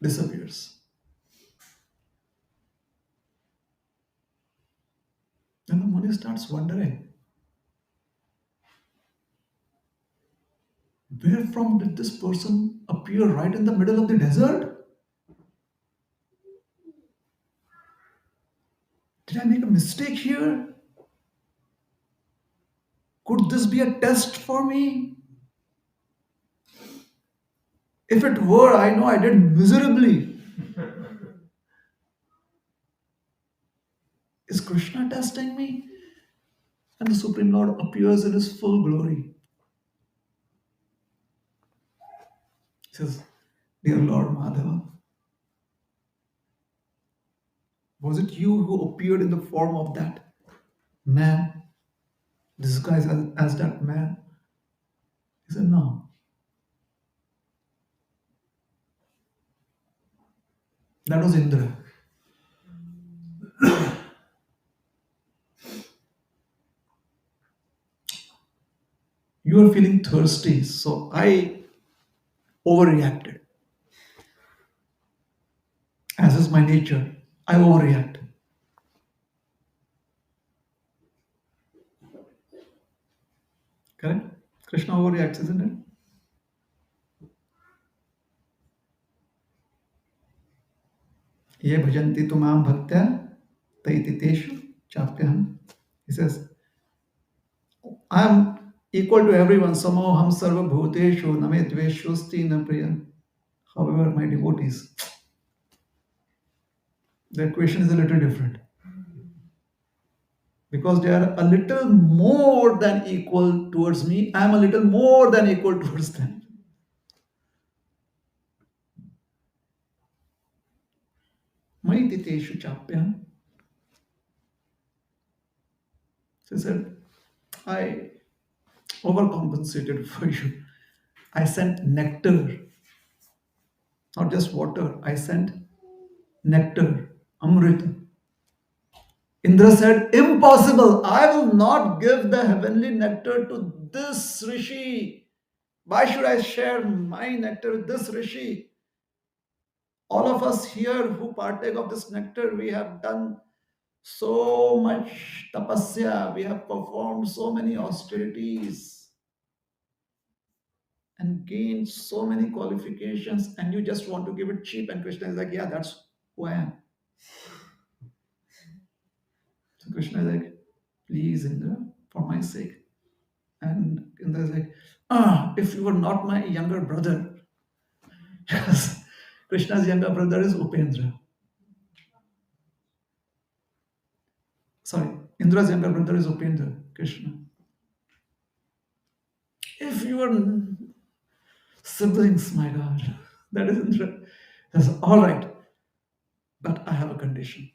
Disappears. Then the Muni starts wondering, where from did this person appear right in the middle of the desert? Did I make a mistake here? Could this be a test for me? If it were, I know I did miserably. Is Krishna testing me? And the Supreme Lord appears in his full glory. He says, dear Lord Madhava, was it you who appeared in the form of that man, disguised as that man? He said, no, that was Indra. You are feeling thirsty, so I overreacted. As is my nature, I overreact. Correct? Krishna overreacts, isn't it? Ye bhajanti tu mam bhaktya taititeshu chapyam. He says, I am equal to everyone. Samoham sarva bhuteshu name dveshosti na priya. However, my devotees, the equation is a little different. Because they are a little more than equal towards me, I am a little more than equal towards them. Maititeshu chapyam. So he said, I overcompensated for you. I sent nectar, not just water. I sent nectar, amrita. Indra said, impossible. I will not give the heavenly nectar to this rishi. Why should I share my nectar with this rishi? All of us here who partake of this nectar, we have done so much tapasya, we have performed so many austerities and gained so many qualifications, and you just want to give it cheap. And Krishna is like, yeah, that's who I am. So Krishna is like, please, Indra, for my sake. And Indra is like, if you were not my younger brother, because Krishna's younger brother is Upendra. Sorry, Indra's younger brother is Upendra, Krishna. If you were siblings, my God, that is Indra. He says, all right, but I have a condition.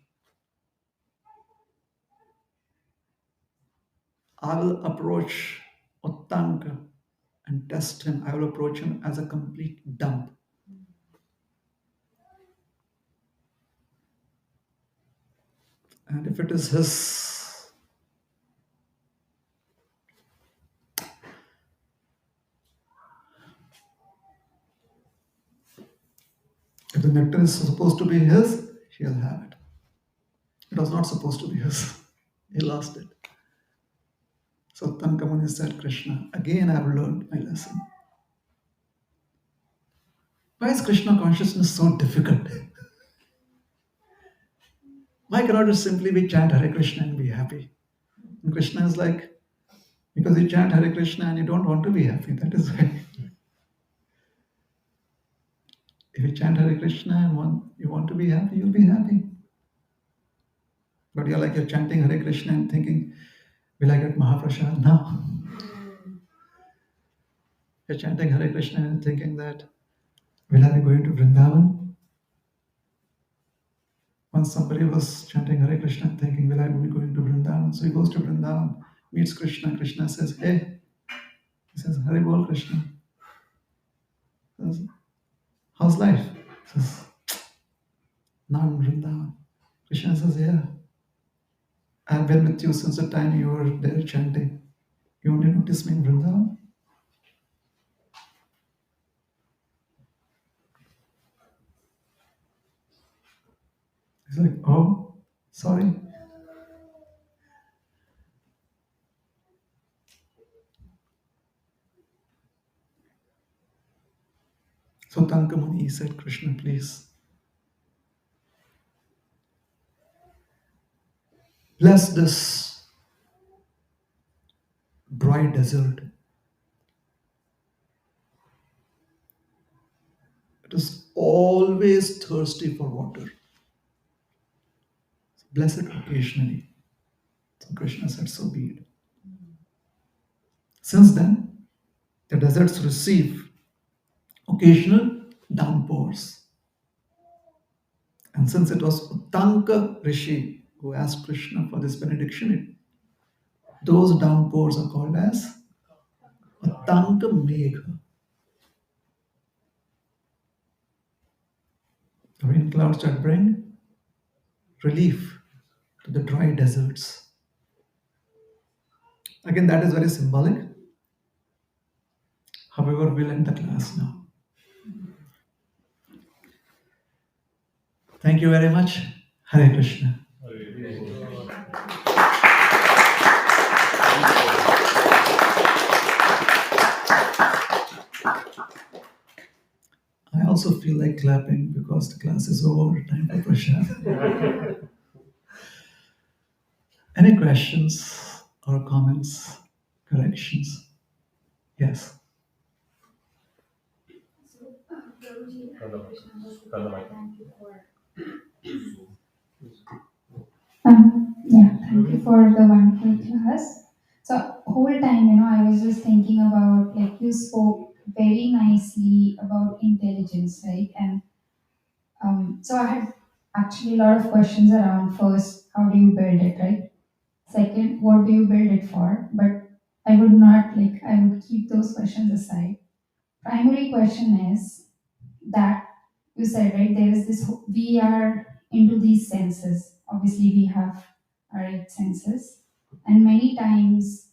I will approach Uttanka and test him. I will approach him as a complete dump. And if it is his, if the nectar is supposed to be his, he'll have it. It was not supposed to be his. He lost it. So Tankamuni said, Krishna, again I've learned my lesson. Why is Krishna consciousness so difficult? Why cannot it simply be chant Hare Krishna and be happy? And Krishna is like, because you chant Hare Krishna and you don't want to be happy. That is why. If you chant Hare Krishna and you want to be happy, you'll be happy. But you're chanting Hare Krishna and thinking, will I get Mahaprasad now? You're chanting Hare Krishna and thinking that, will I be going to Vrindavan? Once somebody was chanting Hare Krishna and thinking, will I be going to Vrindavan? So he goes to Vrindavan, meets Krishna. Krishna says, hey, he says, Hare Bol Krishna. He says, how's life? He says, now in Vrindavan. Krishna says, yeah, I've been with you since the time you were there chanting. You only notice me in Vrindavan? He's like, oh, sorry. So Tankamuni said, Krishna, please, bless this dry desert. It is always thirsty for water. Bless it occasionally. So Krishna said, so be it. Since then, the deserts receive occasional downpours. And since it was Uttanka Rishi who asked Krishna for this benediction, those downpours are called as Uttanka Megha. The rain clouds that bring relief to the dry deserts. Again, that is very symbolic. However, we'll end the class now. Thank you very much. Hare Krishna. I also feel like clapping because the class is over. Time for prashad. Any questions or comments, corrections? Yes. So, Prabhuji, Hare Krishna, thank you for thank you for the wonderful class. So whole time, I was just thinking about like you spoke very nicely about intelligence, right? And so I had actually a lot of questions around first, how do you build it, right? Second, what do you build it for? But I would not like I would keep those questions aside. Primary question is that you said, right, there is this we are into these senses. Obviously we have our eight senses, and many times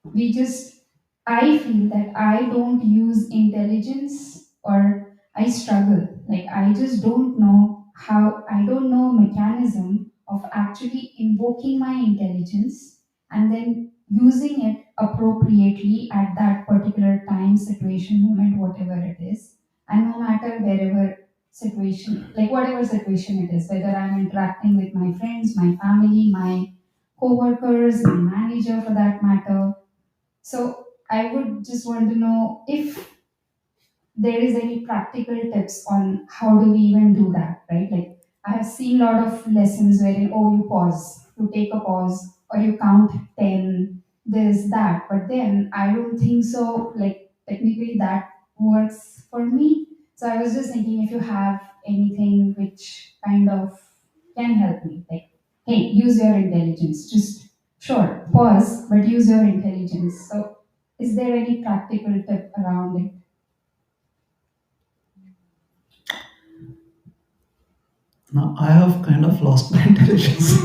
we just I feel that I don't use intelligence, or I struggle, like I just don't know how, I don't know mechanism of actually invoking my intelligence and then using it appropriately at that particular time, situation, moment, whatever it is. And no matter wherever situation, like whatever situation it is, whether I'm interacting with my friends, my family, my co-workers, my manager for that matter. So I would just want to know if there is any practical tips on how do we even do that, right? Like I have seen a lot of lessons wherein, oh, you pause, you take a pause, or you count 10, this, that. But then I don't think so, like technically that works for me. So I was just thinking if you have anything which kind of can help me, like, hey, use your intelligence. Just sure, pause, but use your intelligence. So Is there any practical tip around it? Now I have kind of lost my intelligence.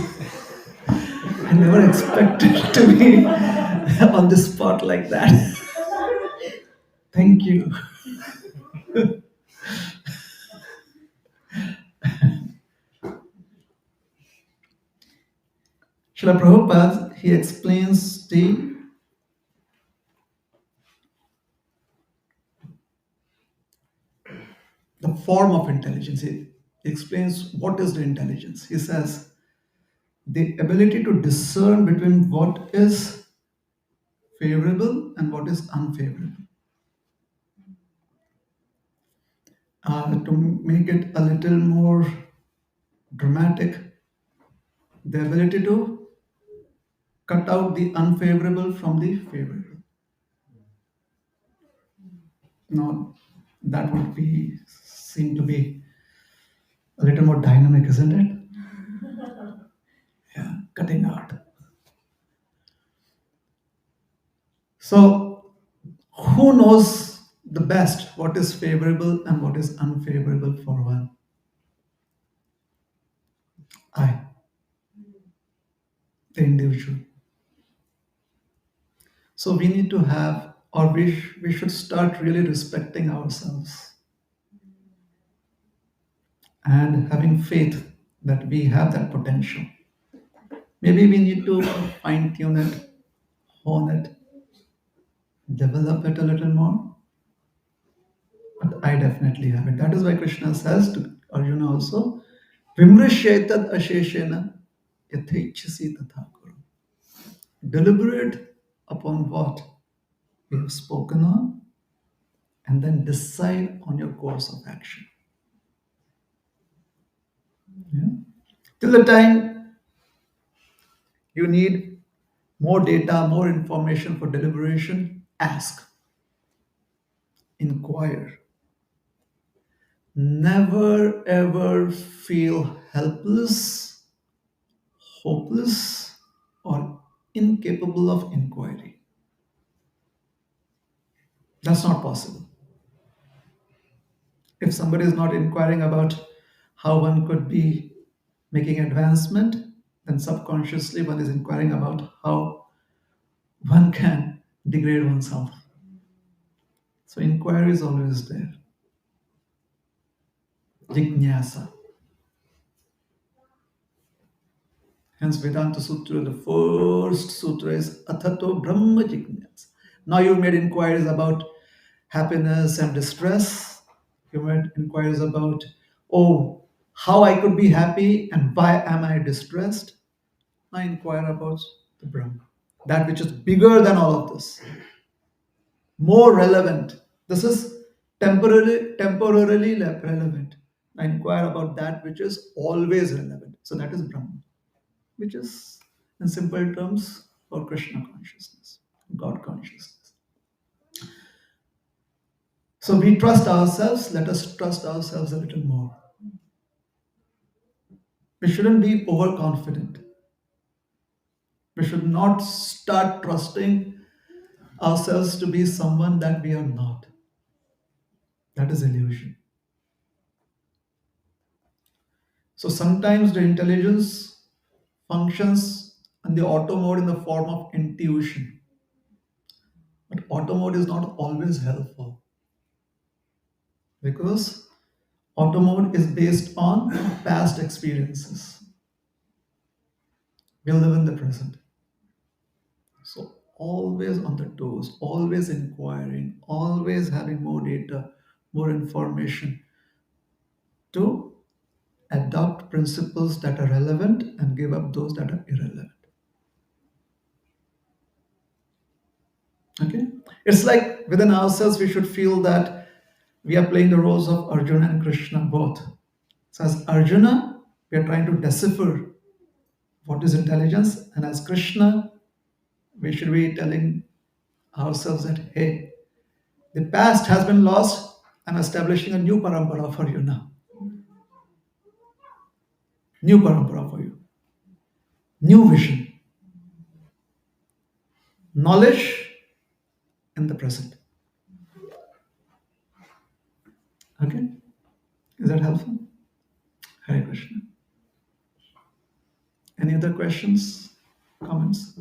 I never expected to be on this spot like that. Thank you. Srila Prabhupada, he explains the form of intelligence. He explains what is the intelligence. He says the ability to discern between what is favorable and what is unfavorable. To make it a little more dramatic, the ability to cut out the unfavorable from the favorable. Now, that would be seem to be a little more dynamic, isn't it? Yeah, cutting out. So, who knows the best what is favorable and what is unfavorable for one? I, the individual. So we need to have, or we should start really respecting ourselves and having faith that we have that potential. Maybe we need to fine tune it, hone it, develop it a little more. But I definitely have it. That is why Krishna says to Arjuna also, Vimrishetad asheshena yathechasi tatha kuru. Deliberate upon what we have spoken on and then decide on your course of action. Yeah? Till the time you need more data, more information for deliberation, ask, inquire. Never ever feel helpless, hopeless, or incapable of inquiry. That's not possible. If somebody is not inquiring about how one could be making advancement, then subconsciously one is inquiring about how one can degrade oneself. So inquiry is always there. Jignasa. Hence, Vedanta Sutra, the first sutra is Athato Brahma Jignasa. Now you've made inquiries about happiness and distress. You made inquiries about, oh, how I could be happy and why am I distressed. Now inquire about the Brahma, that which is bigger than all of this, more relevant. This is temporarily relevant. Now inquire about that which is always relevant. So that is Brahma, which is, in simple terms, for Krishna consciousness, God consciousness. So we trust ourselves, let us trust ourselves a little more. We shouldn't be overconfident. We should not start trusting ourselves to be someone that we are not. That is illusion. So sometimes the intelligence functions in the auto mode in the form of intuition. But auto mode is not always helpful because auto mode is based on past experiences. We live in the present. So always on the toes, always inquiring, always having more data, more information to adopt principles that are relevant and give up those that are irrelevant. Okay? It's like within ourselves, we should feel that we are playing the roles of Arjuna and Krishna both. So, as Arjuna, we are trying to decipher what is intelligence, and as Krishna, we should be telling ourselves that, hey, the past has been lost. I'm establishing a new parampara for you now. New parampara for you. New vision. Knowledge and the present. Okay? Is that helpful? Hare Krishna. Any other questions, comments?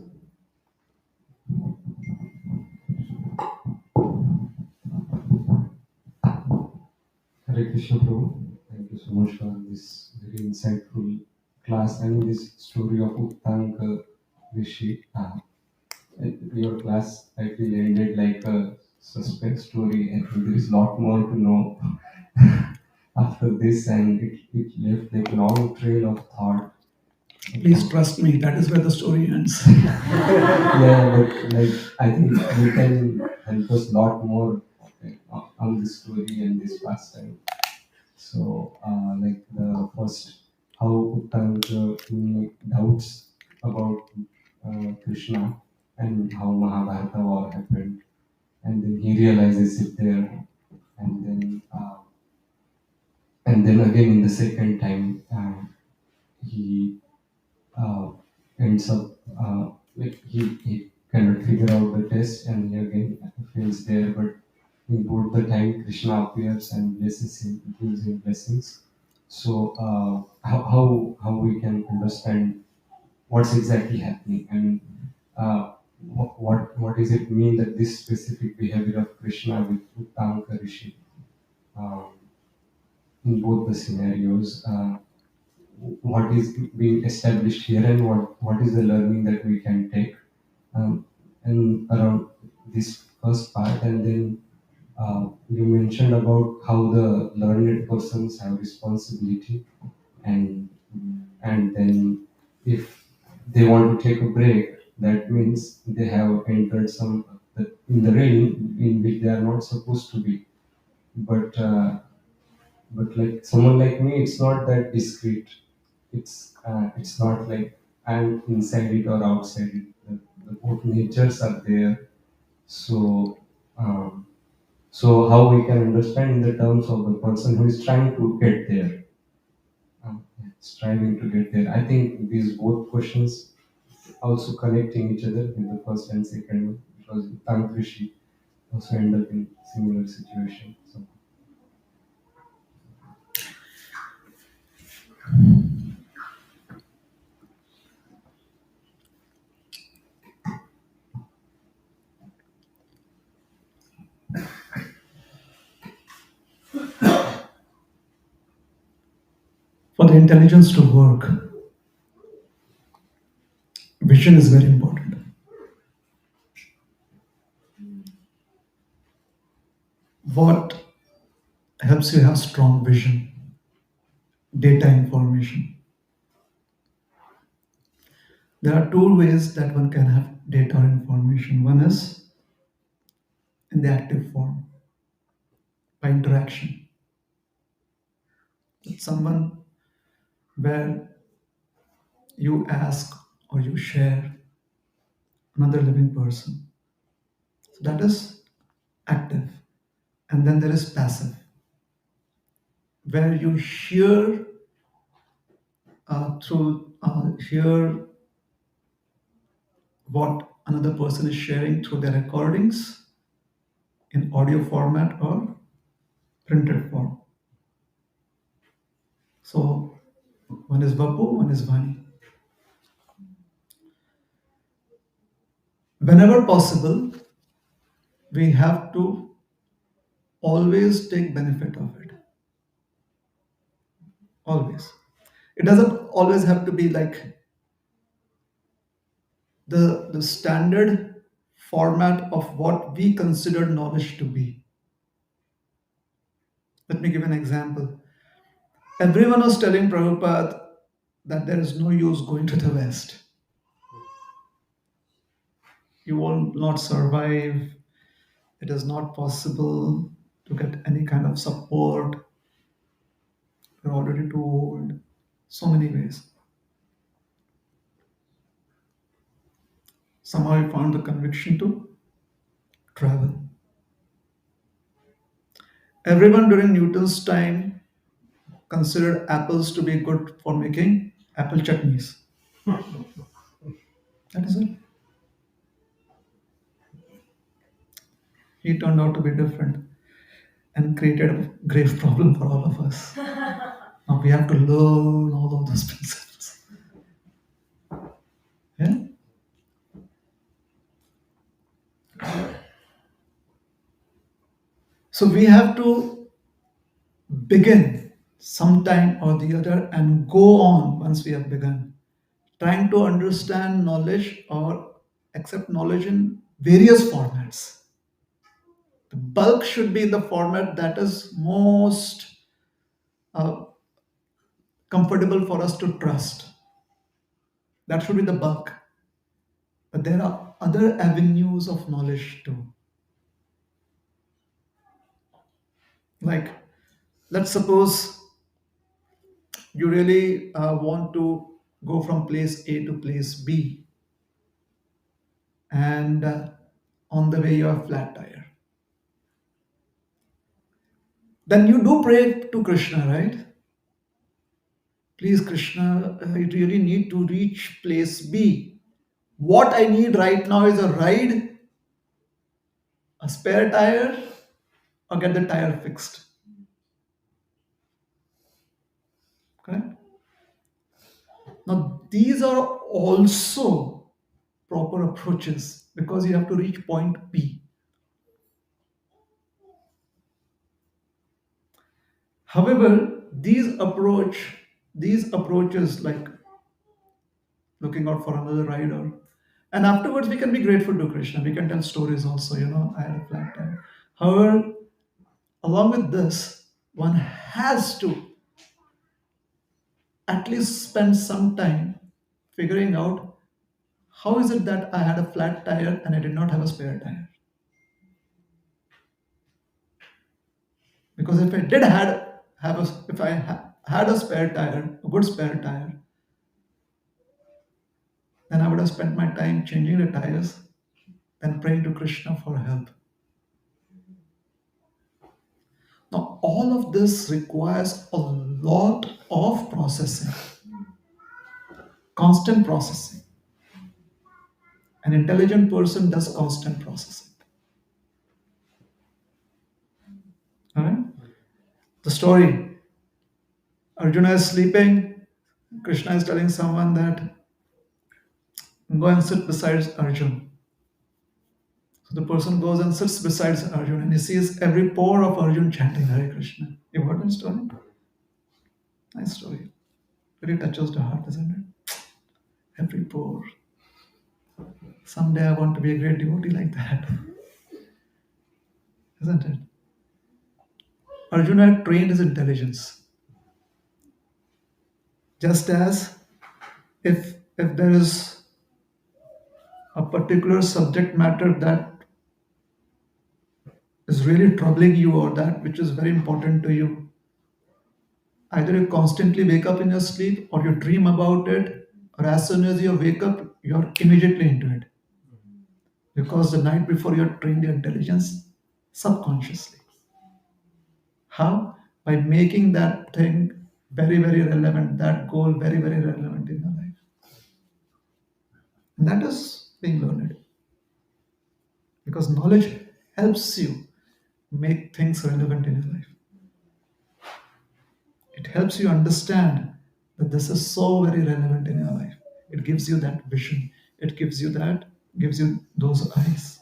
Hare Krishna Prabhu. Thank you so much for this very insightful class and this story of Uttanka Rishi. Your class, I feel, ended like a suspense story. I think there is a lot more to know after this, and it left like a long trail of thought. Please trust me, that is where the story ends. Yeah, but like I think you can help us a lot more on this story and this pastime. So, like the first, how Uttanka doubts about Krishna and how Mahabharata war happened, and then he realizes it there, and then again in the second time, he uh, ends up like he cannot figure out the test, and he again fails there, but in both the time Krishna appears and blesses him, gives him blessings. So how we can understand what's exactly happening? I mean, what does it mean that this specific behavior of Krishna with Uttanka Rishi um, in both the scenarios? What is being established here, and what is the learning that we can take and around this first part, and then you mentioned about how the learned persons have responsibility, and then if they want to take a break, that means they have entered some in the realm in which they are not supposed to be. But like someone like me, it's not that discreet. It's not like I'm inside it or outside it. The both natures are there. So um, so how we can understand in the terms of the person who is trying to get there, striving to get there. I think these both questions also connecting each other with the first and second one, because Tankrishi also end up in similar situation. So For the intelligence to work, vision is very important. What helps you have strong vision? Data information. There are two ways that one can have data or information. One is in the active form, by interaction with someone, where you ask or you share another living person. So that is active. And then there is passive, where you hear hear what another person is sharing through their recordings in audio format or printed form. So one is Vapu, one is Vani. Whenever possible, we have to always take benefit of it. Always. It doesn't always have to be like the standard format of what we consider knowledge to be. Let me give an example. Everyone was telling Prabhupada that there is no use going to the West. You will not survive. It is not possible to get any kind of support. You're already too old. So many ways. Somehow I found the conviction to travel. Everyone during Newton's time considered apples to be good for making apple chutneys. That is it. He turned out to be different and created a grave problem for all of us. Now we have to learn all of those principles. Yeah? So we have to begin sometime or the other and go on once we have begun, trying to understand knowledge or accept knowledge in various formats. The bulk should be in the format that is most uh, comfortable for us to trust. That should be the bulk. But there are other avenues of knowledge too. Like, let's suppose you really want to go from place A to place B, and on the way you have flat tire. Then you do pray to Krishna, right? Please, Krishna, I really need to reach place B. What I need right now is a ride, a spare tire, or get the tire fixed. Correct? Now, these are also proper approaches because you have to reach point B. However, these approaches like looking out for another rider, and afterwards we can be grateful to Krishna. We can tell stories also. I had a flat tire. However, along with this, one has to at least spend some time figuring out how is it that I had a flat tire and I did not have a spare tire. Because if I did had have a if I had a spare tire, a good spare tire, then I would have spent my time changing the tires and praying to Krishna for help. Now, all of this requires a lot of processing, constant processing. An intelligent person does constant processing. All right? The story, Arjuna is sleeping. Krishna is telling someone that go and sit beside Arjuna. So the person goes and sits beside Arjuna and he sees every pore of Arjuna chanting Hare Krishna. You've heard that story? Nice story. Really touches the heart, isn't it? Every pore. Someday I want to be a great devotee like that. Isn't it? Arjuna had trained his intelligence. Just as if there is a particular subject matter that is really troubling you or that which is very important to you, either you constantly wake up in your sleep or you dream about it, or as soon as you wake up, you're immediately into it. Because the night before you trained your intelligence subconsciously. How? By making that thing very, very relevant, that goal very, very relevant in your life. And that is being learned. Because knowledge helps you make things relevant in your life. It helps you understand that this is so very relevant in your life. It gives you that vision. It gives you those eyes.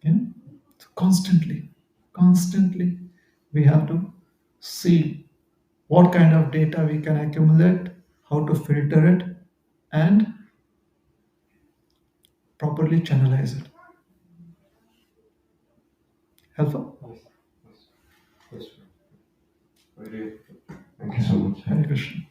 Yeah? So constantly, we have to see what kind of data we can accumulate, how to filter it, and properly channelize it. Helpful? Yes. Yes. Very helpful. Thank you so much. Hare Krishna.